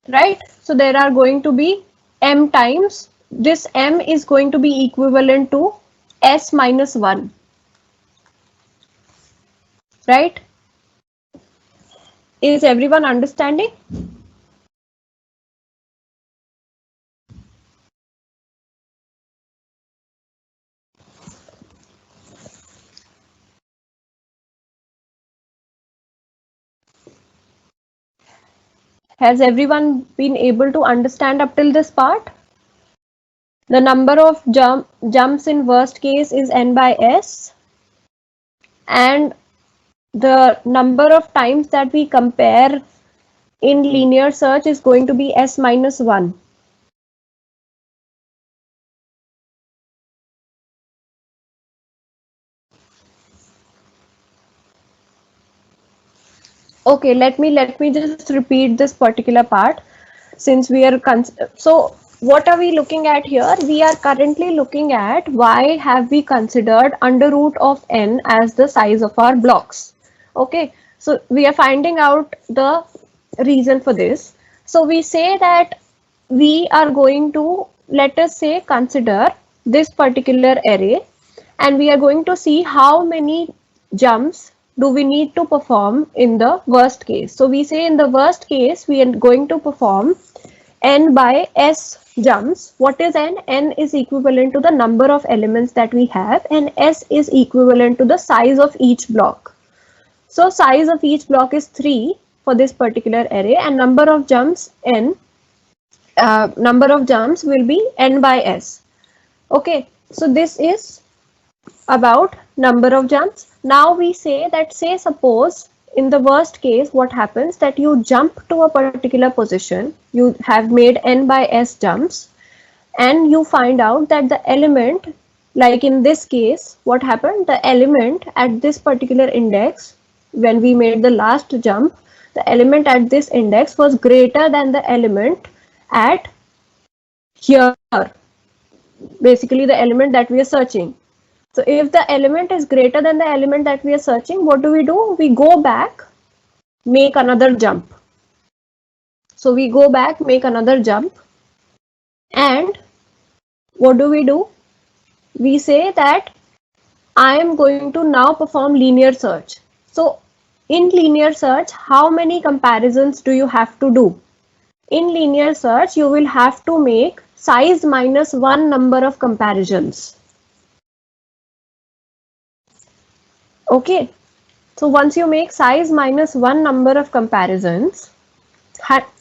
right? So there are going to be m times, this m is going to be equivalent to s minus 1. right? Is everyone understanding? Has everyone been able to understand up till this part? The number of jumps in worst case is n by s, and the number of times that we compare in linear search is going to be s minus 1. Okay, let me just repeat this particular part, since we are so what are we looking at here? We are currently looking at why have we considered under root of n as the size of our blocks. Okay, so we are finding out the reason for this. So we say that we are going to, let us say, consider this particular array, and we are going to see how many jumps do we need to perform in the worst case. So we say in the worst case we are going to perform n by s jumps. What is n? N is equivalent to the number of elements that we have, and s is equivalent to the size of each block. So size of each block is 3 for this particular array, and number of jumps number of jumps will be n by s. Okay, so this is about number of jumps. Now we say that, say suppose in the worst case what happens, that you jump to a particular position, you have made n by s jumps, and you find out that the element, like in this case what happened, the element at this particular index, when we made the last jump, the element at this index was greater than the element at here, basically the element that we are searching. So if the element is greater than the element that we are searching, what do? We go back, make another jump. So we go back, make another jump, and what do? We say that I am going to now perform linear search. So in linear search, how many comparisons do you have to do? In linear search, you will have to make size minus 1 number of comparisons. Okay, so once you make size minus 1 number of comparisons,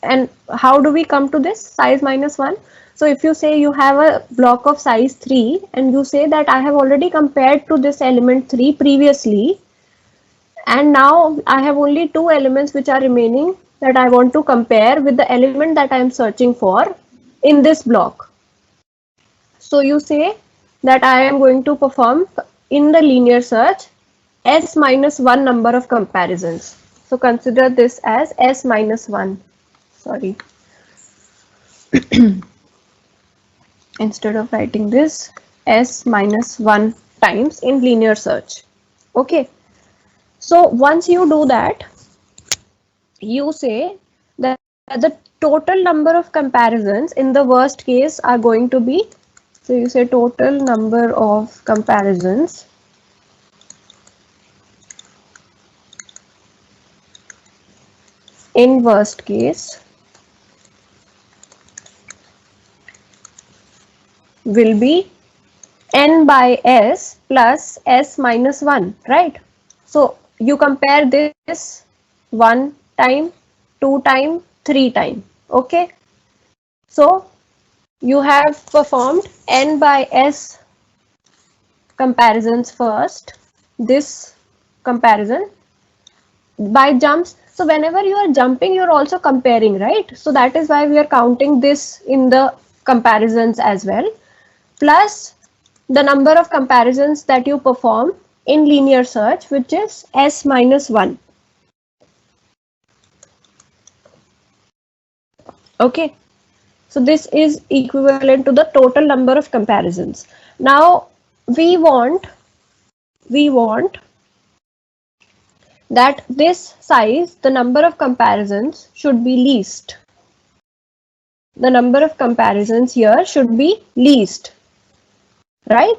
and how do we come to this size minus 1? So if you say you have a block of size 3 and you say that I have already compared to this element 3 previously, and now I have only 2 elements which are remaining that I want to compare with the element that I am searching for in this block. So you say that I am going to perform in the linear search s minus 1 number of comparisons. So consider this as s minus 1. Sorry. Instead of writing this, s minus 1 times in linear search. Okay. So once you do that, you say that the total number of comparisons in the worst case are going to be, so you say total number of comparisons in worst case will be n by s plus s minus 1, right? So you compare this 1 time, 2 time, 3 time. Okay. So you have performed n by s comparisons first, this comparison by jumps. So whenever you are jumping, you're also comparing, right? So that is why we are counting this in the comparisons as well, plus the number of comparisons that you perform in linear search, which is s minus 1. Okay, so this is equivalent to the total number of comparisons. Now we want that this size, the number of comparisons should be least. The number of comparisons here should be least, right?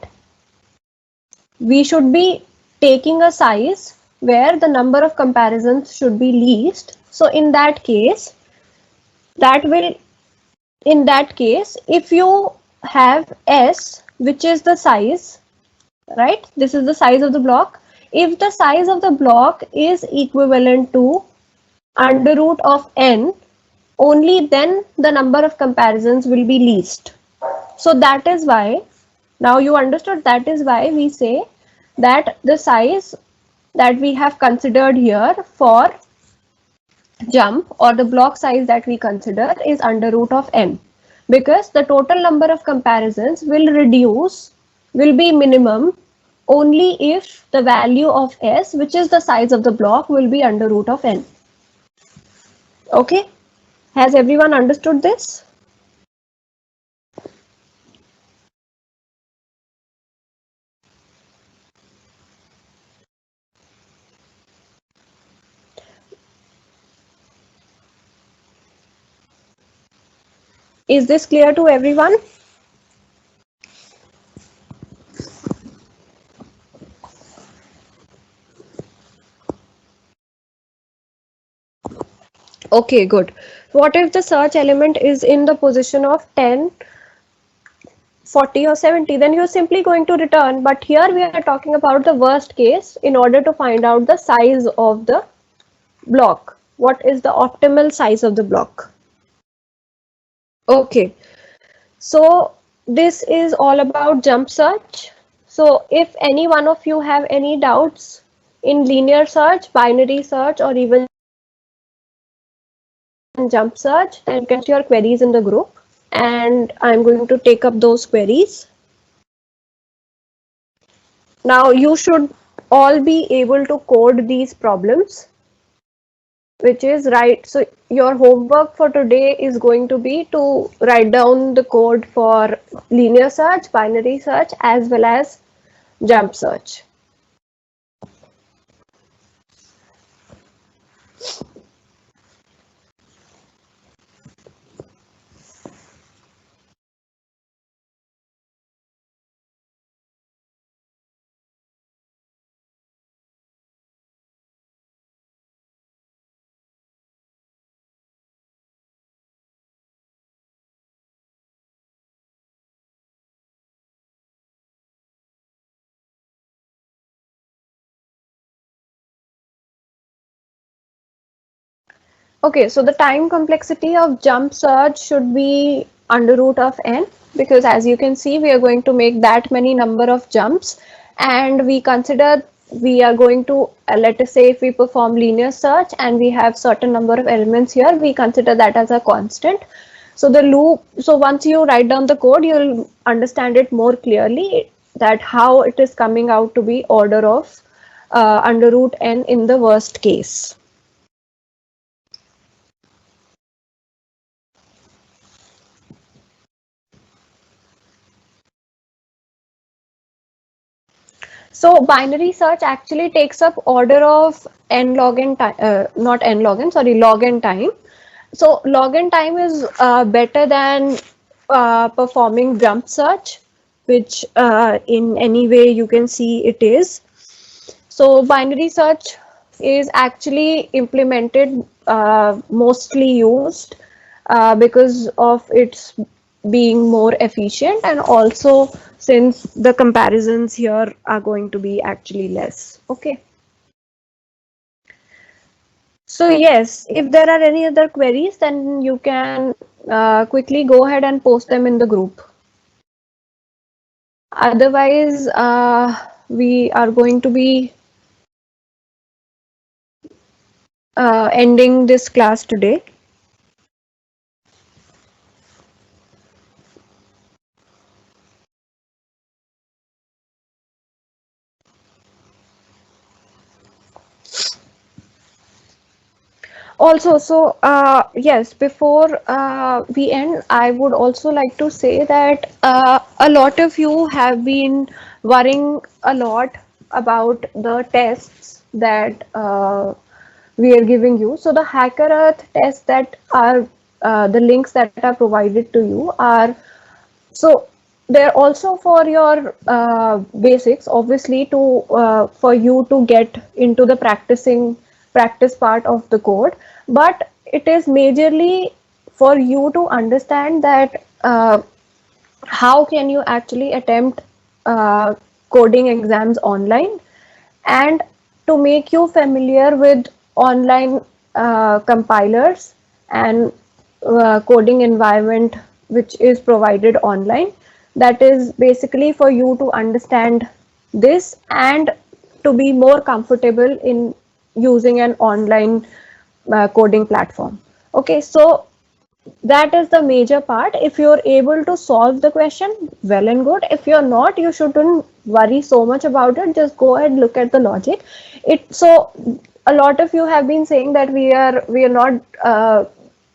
We should be taking a size where the number of comparisons should be least. So in that case, that will in that case, if you have S, which is the size, right? This is the size of the block. If the size of the block is equivalent to under root of n, only then the number of comparisons will be least. So that is why, now you understood, that is why we say that the size that we have considered here for jump, or the block size that we consider, is under root of n, because the total number of comparisons will be minimum only if the value of s, which is the size of the block, will be under root of n. Okay, has everyone understood this? Is this clear to everyone? Okay, good. What if the search element is in the position of 10, 40 or 70? Then you're simply going to return. But here we are talking about the worst case in order to find out the size of the block. What is the optimal size of the block? Okay, so this is all about jump search. So if any one of you have any doubts in linear search, binary search, or even jump search, then you can share your queries in the group, and I'm going to take up those queries. Now you should all be able to code these problems, which is right. So your homework for today is going to be to write down the code for linear search, binary search, as well as jump search. Okay, so the time complexity of jump search should be under root of n, because as you can see, we are going to make that many number of jumps, and we consider we are going to, let us say if we perform linear search and we have certain number of elements here, we consider that as a constant. So the loop, so once you write down the code, you'll understand it more clearly, that how it is coming out to be order of under root n in the worst case. So binary search actually takes up order of n log n time, not n log n, sorry, log n time. So log n time is better than performing jump search, which in any way you can see it is. So binary search is actually implemented, mostly used because of its being more efficient, and also since the comparisons here are going to be actually less. Okay. So yes, if there are any other queries, then you can quickly go ahead and post them in the group. Otherwise, we are going to be ending this class today. Also, so yes, before we end, I would also like to say that a lot of you have been worrying a lot about the tests that we are giving you. So the Hacker Earth tests that are the links that are provided to you are, so they're also for your basics, obviously, to for you to get into the practice part of the code, but it is majorly for you to understand that how can you actually attempt coding exams online, and to make you familiar with online compilers and coding environment which is provided online. That is basically for you to understand this and to be more comfortable in using an online coding platform. Okay, so that is the major part. If you're able to solve the question, well and good. If you're not, you shouldn't worry so much about it. Just go ahead, look at the logic. It so a lot of you have been saying that we are not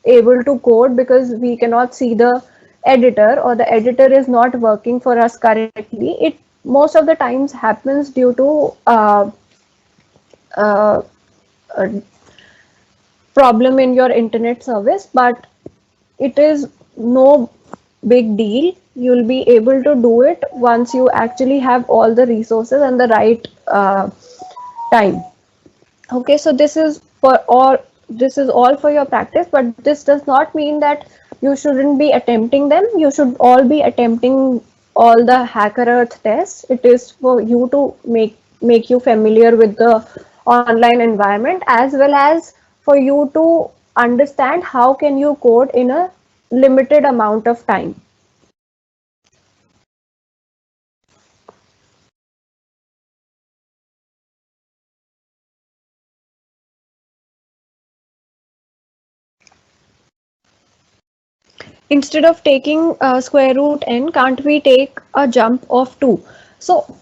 able to code because we cannot see the editor, or the editor is not working for us correctly. It most of the times happens due to uh, a problem in your internet service, but it is no big deal. You'll be able to do it once you actually have all the resources and the right time. Okay, so this is all for your practice, but this does not mean that you shouldn't be attempting them. You should all be attempting all the Hacker Earth tests. It is for you to make you familiar with the online environment, as well as for you to understand how can you code in a limited amount of time. Instead of taking square root n, can't we take a jump of 2? So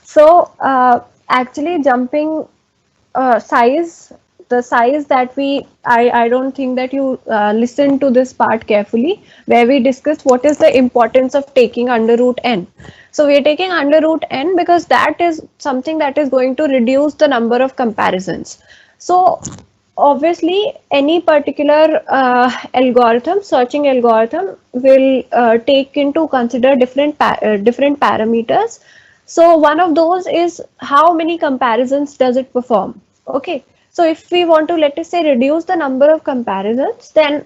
so actually jumping size, the size that I don't think that you listened to this part carefully, where we discussed what is the importance of taking under root n. So we are taking under root n because that is something that is going to reduce the number of comparisons. So obviously any particular algorithm, searching algorithm, will take into consider different parameters. So one of those is how many comparisons does it perform. Okay, so if we want to, let us say, reduce the number of comparisons, then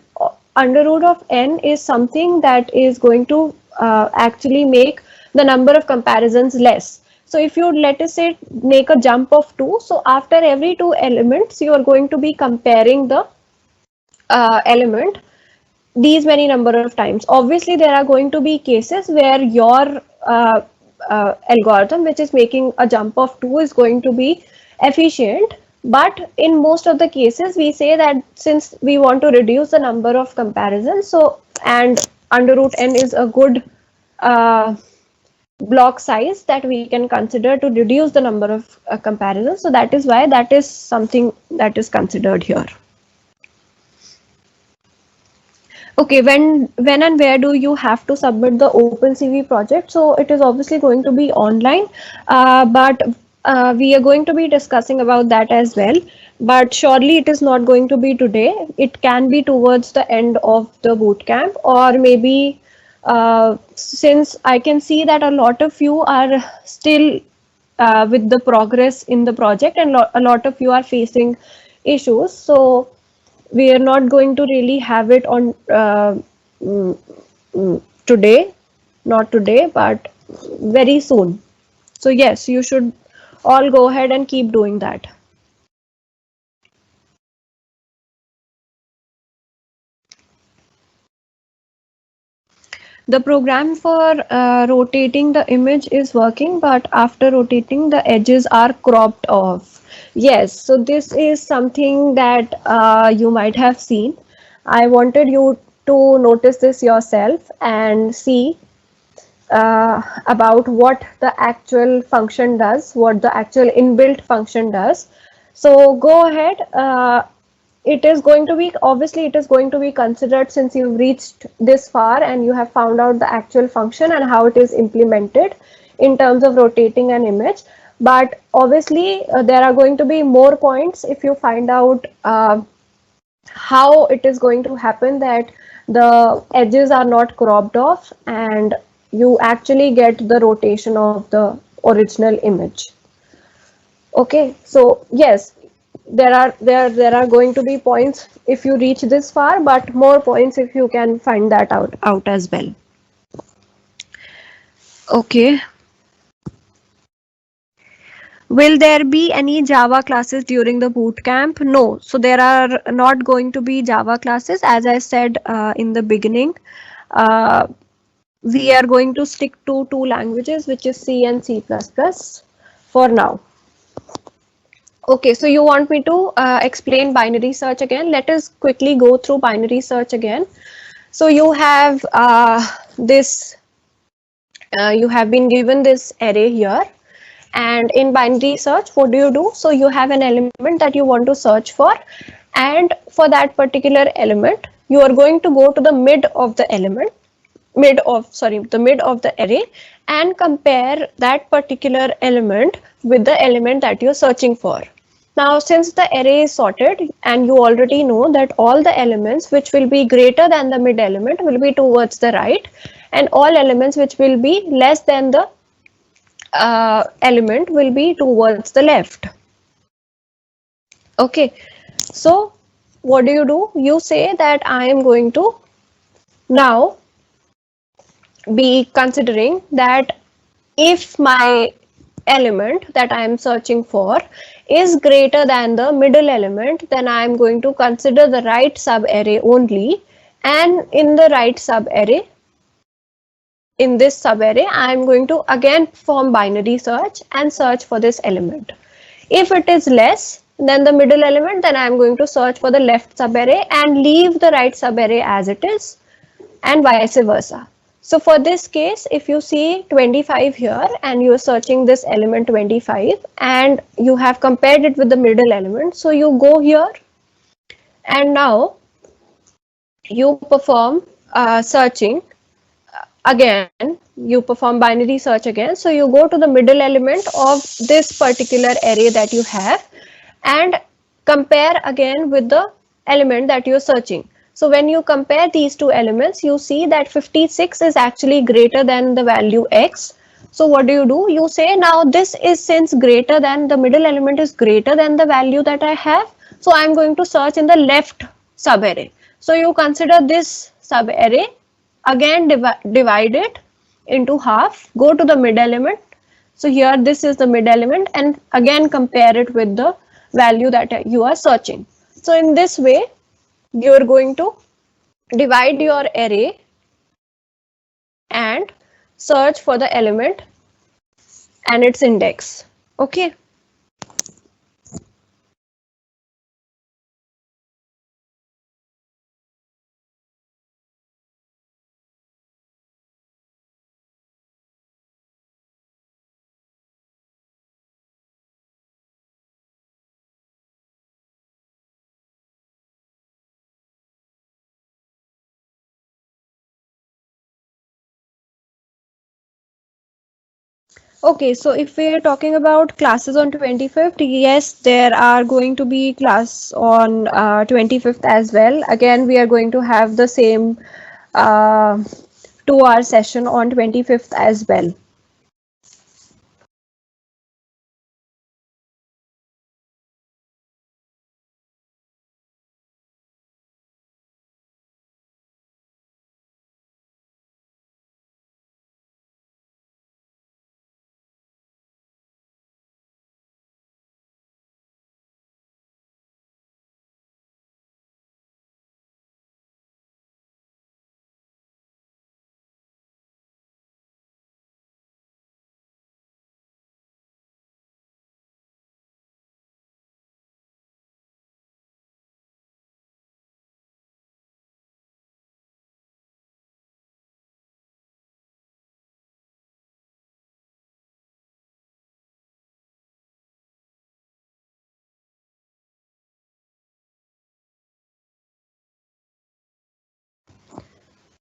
under root of n is something that is going to actually make the number of comparisons less. So if you, let us say, make a jump of 2, so after every 2 elements, you are going to be comparing the element these many number of times. Obviously, there are going to be cases where your algorithm, which is making a jump of 2, is going to be efficient. But in most of the cases, we say that since we want to reduce the number of comparisons, so, and under root n is a good uh, block size that we can consider to reduce the number of comparisons. So that is why that is something that is considered here. Okay, when and where do you have to submit the OpenCV project? So it is obviously going to be online, but we are going to be discussing about that as well. But surely it is not going to be today. It can be towards the end of the bootcamp, or maybe since I can see that a lot of you are still with the progress in the project, and a lot of you are facing issues. So we are not going to really have it on today, not today, but very soon. So yes, you should all go ahead and keep doing that. The program for rotating the image is working, but after rotating, the edges are cropped off. Yes, so this is something that you might have seen. I wanted you to notice this yourself and see about what the actual function does, what the actual inbuilt function does. So go ahead. It is going to be, obviously it is going to be considered since you've reached this far and you have found out the actual function and how it is implemented in terms of rotating an image. But obviously there are going to be more points if you find out how it is going to happen that the edges are not cropped off, and you actually get the rotation of the original image. Okay, so yes, there are going to be points if you reach this far, but more points if you can find that out as well. Okay. Will there be any Java classes during the boot camp? No. So there are not going to be Java classes. As I said in the beginning, uh, we are going to stick to two languages, which is C and C++ for now. Okay, so you want me to explain binary search again? Let us quickly go through binary search again. So you have you have been given this array here, and in binary search, what do? So you have an element that you want to search for, and for that particular element, you are going to go to the mid of the element, the mid of the array, and compare that particular element with the element that you're searching for. Now, since the array is sorted, and you already know that all the elements which will be greater than the mid element will be towards the right, and all elements which will be less than the element will be towards the left. Okay, so what do? You say that I am going to now be considering that if my element that I am searching for is greater than the middle element, then I am going to consider the right subarray only, and in the right subarray, in this subarray, I am going to again perform binary search and search for this element. If it is less than the middle element, then I am going to search for the left subarray and leave the right subarray as it is, and vice versa. So for this case, if you see 25 here and you are searching this element 25 and you have compared it with the middle element, so you go here and now you perform searching again, you perform binary search again. So you go to the middle element of this particular array that you have and compare again with the element that you're searching. So when you compare these two elements, you see that 56 is actually greater than the value x. So what do? You say now this is, since greater than the middle element is greater than the value that I have, so I'm going to search in the left subarray. So you consider this subarray, again divide it into half, go to the mid element. So here this is the mid element, and again compare it with the value that you are searching. So in this way, you are going to divide your array and search for the element and its index. Okay. Okay, so if we are talking about classes on 25th, yes, there are going to be class on 25th as well. Again, we are going to have the same 2-hour session on 25th as well.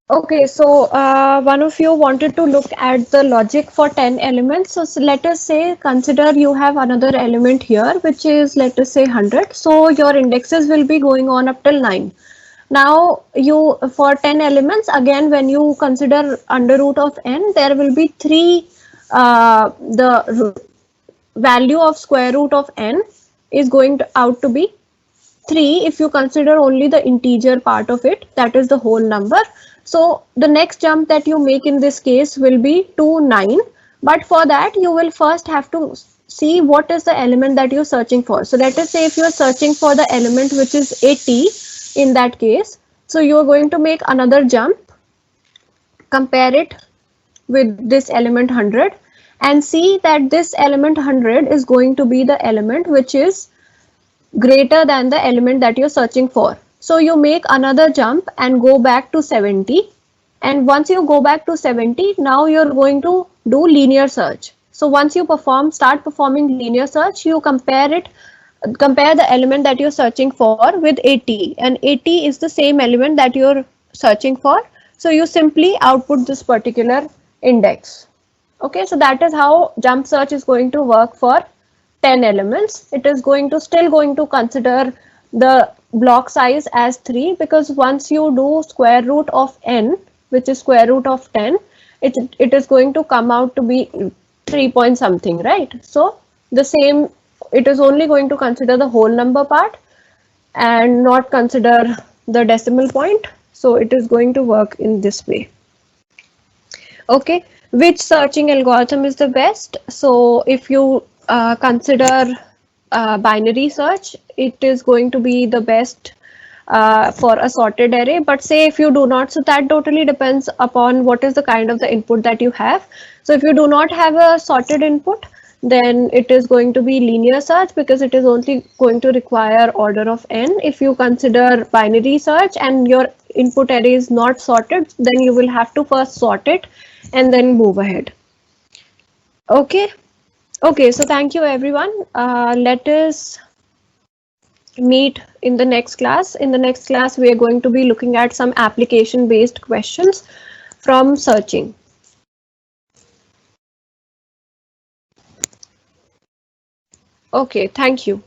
Okay, so one of you wanted to look at the logic for 10 elements. So let us say, consider you have another element here, which is, let us say 100. So your indexes will be going on up till 9. Now you, for 10 elements, again when you consider under root of n, there will be 3, the value of square root of n is going to out to be 3 if you consider only the integer part of it, that is the whole number. So the next jump that you make in this case will be to 9, but for that you will first have to see what is the element that you're searching for. So let us say if you're searching for the element which is 80 in that case, so you're going to make another jump, compare it with this element 100 and see that this element 100 is going to be the element which is greater than the element that you're searching for. So you make another jump and go back to 70. And once you go back to 70, now you're going to do linear search. So once you start performing linear search, you compare the element that you're searching for with 80, and 80 is the same element that you're searching for. So you simply output this particular index. Okay, so that is how jump search is going to work for 10 elements. It is still going to consider the block size as 3, because once you do square root of n, which is square root of 10, it is going to come out to be 3 point something, right? So the same, it is only going to consider the whole number part and not consider the decimal point. So it is going to work in this way. Okay, which searching algorithm is the best? So if you consider binary search, it is going to be the best for a sorted array. But say if you do not, so that totally depends upon what is the kind of the input that you have. So if you do not have a sorted input, then it is going to be linear search, because it is only going to require order of n. If you consider binary search and your input array is not sorted, then you will have to first sort it and then move ahead. Okay. Okay, so thank you everyone. Let us meet in the next class. In the next class, we are going to be looking at some application based questions from searching. Okay, thank you.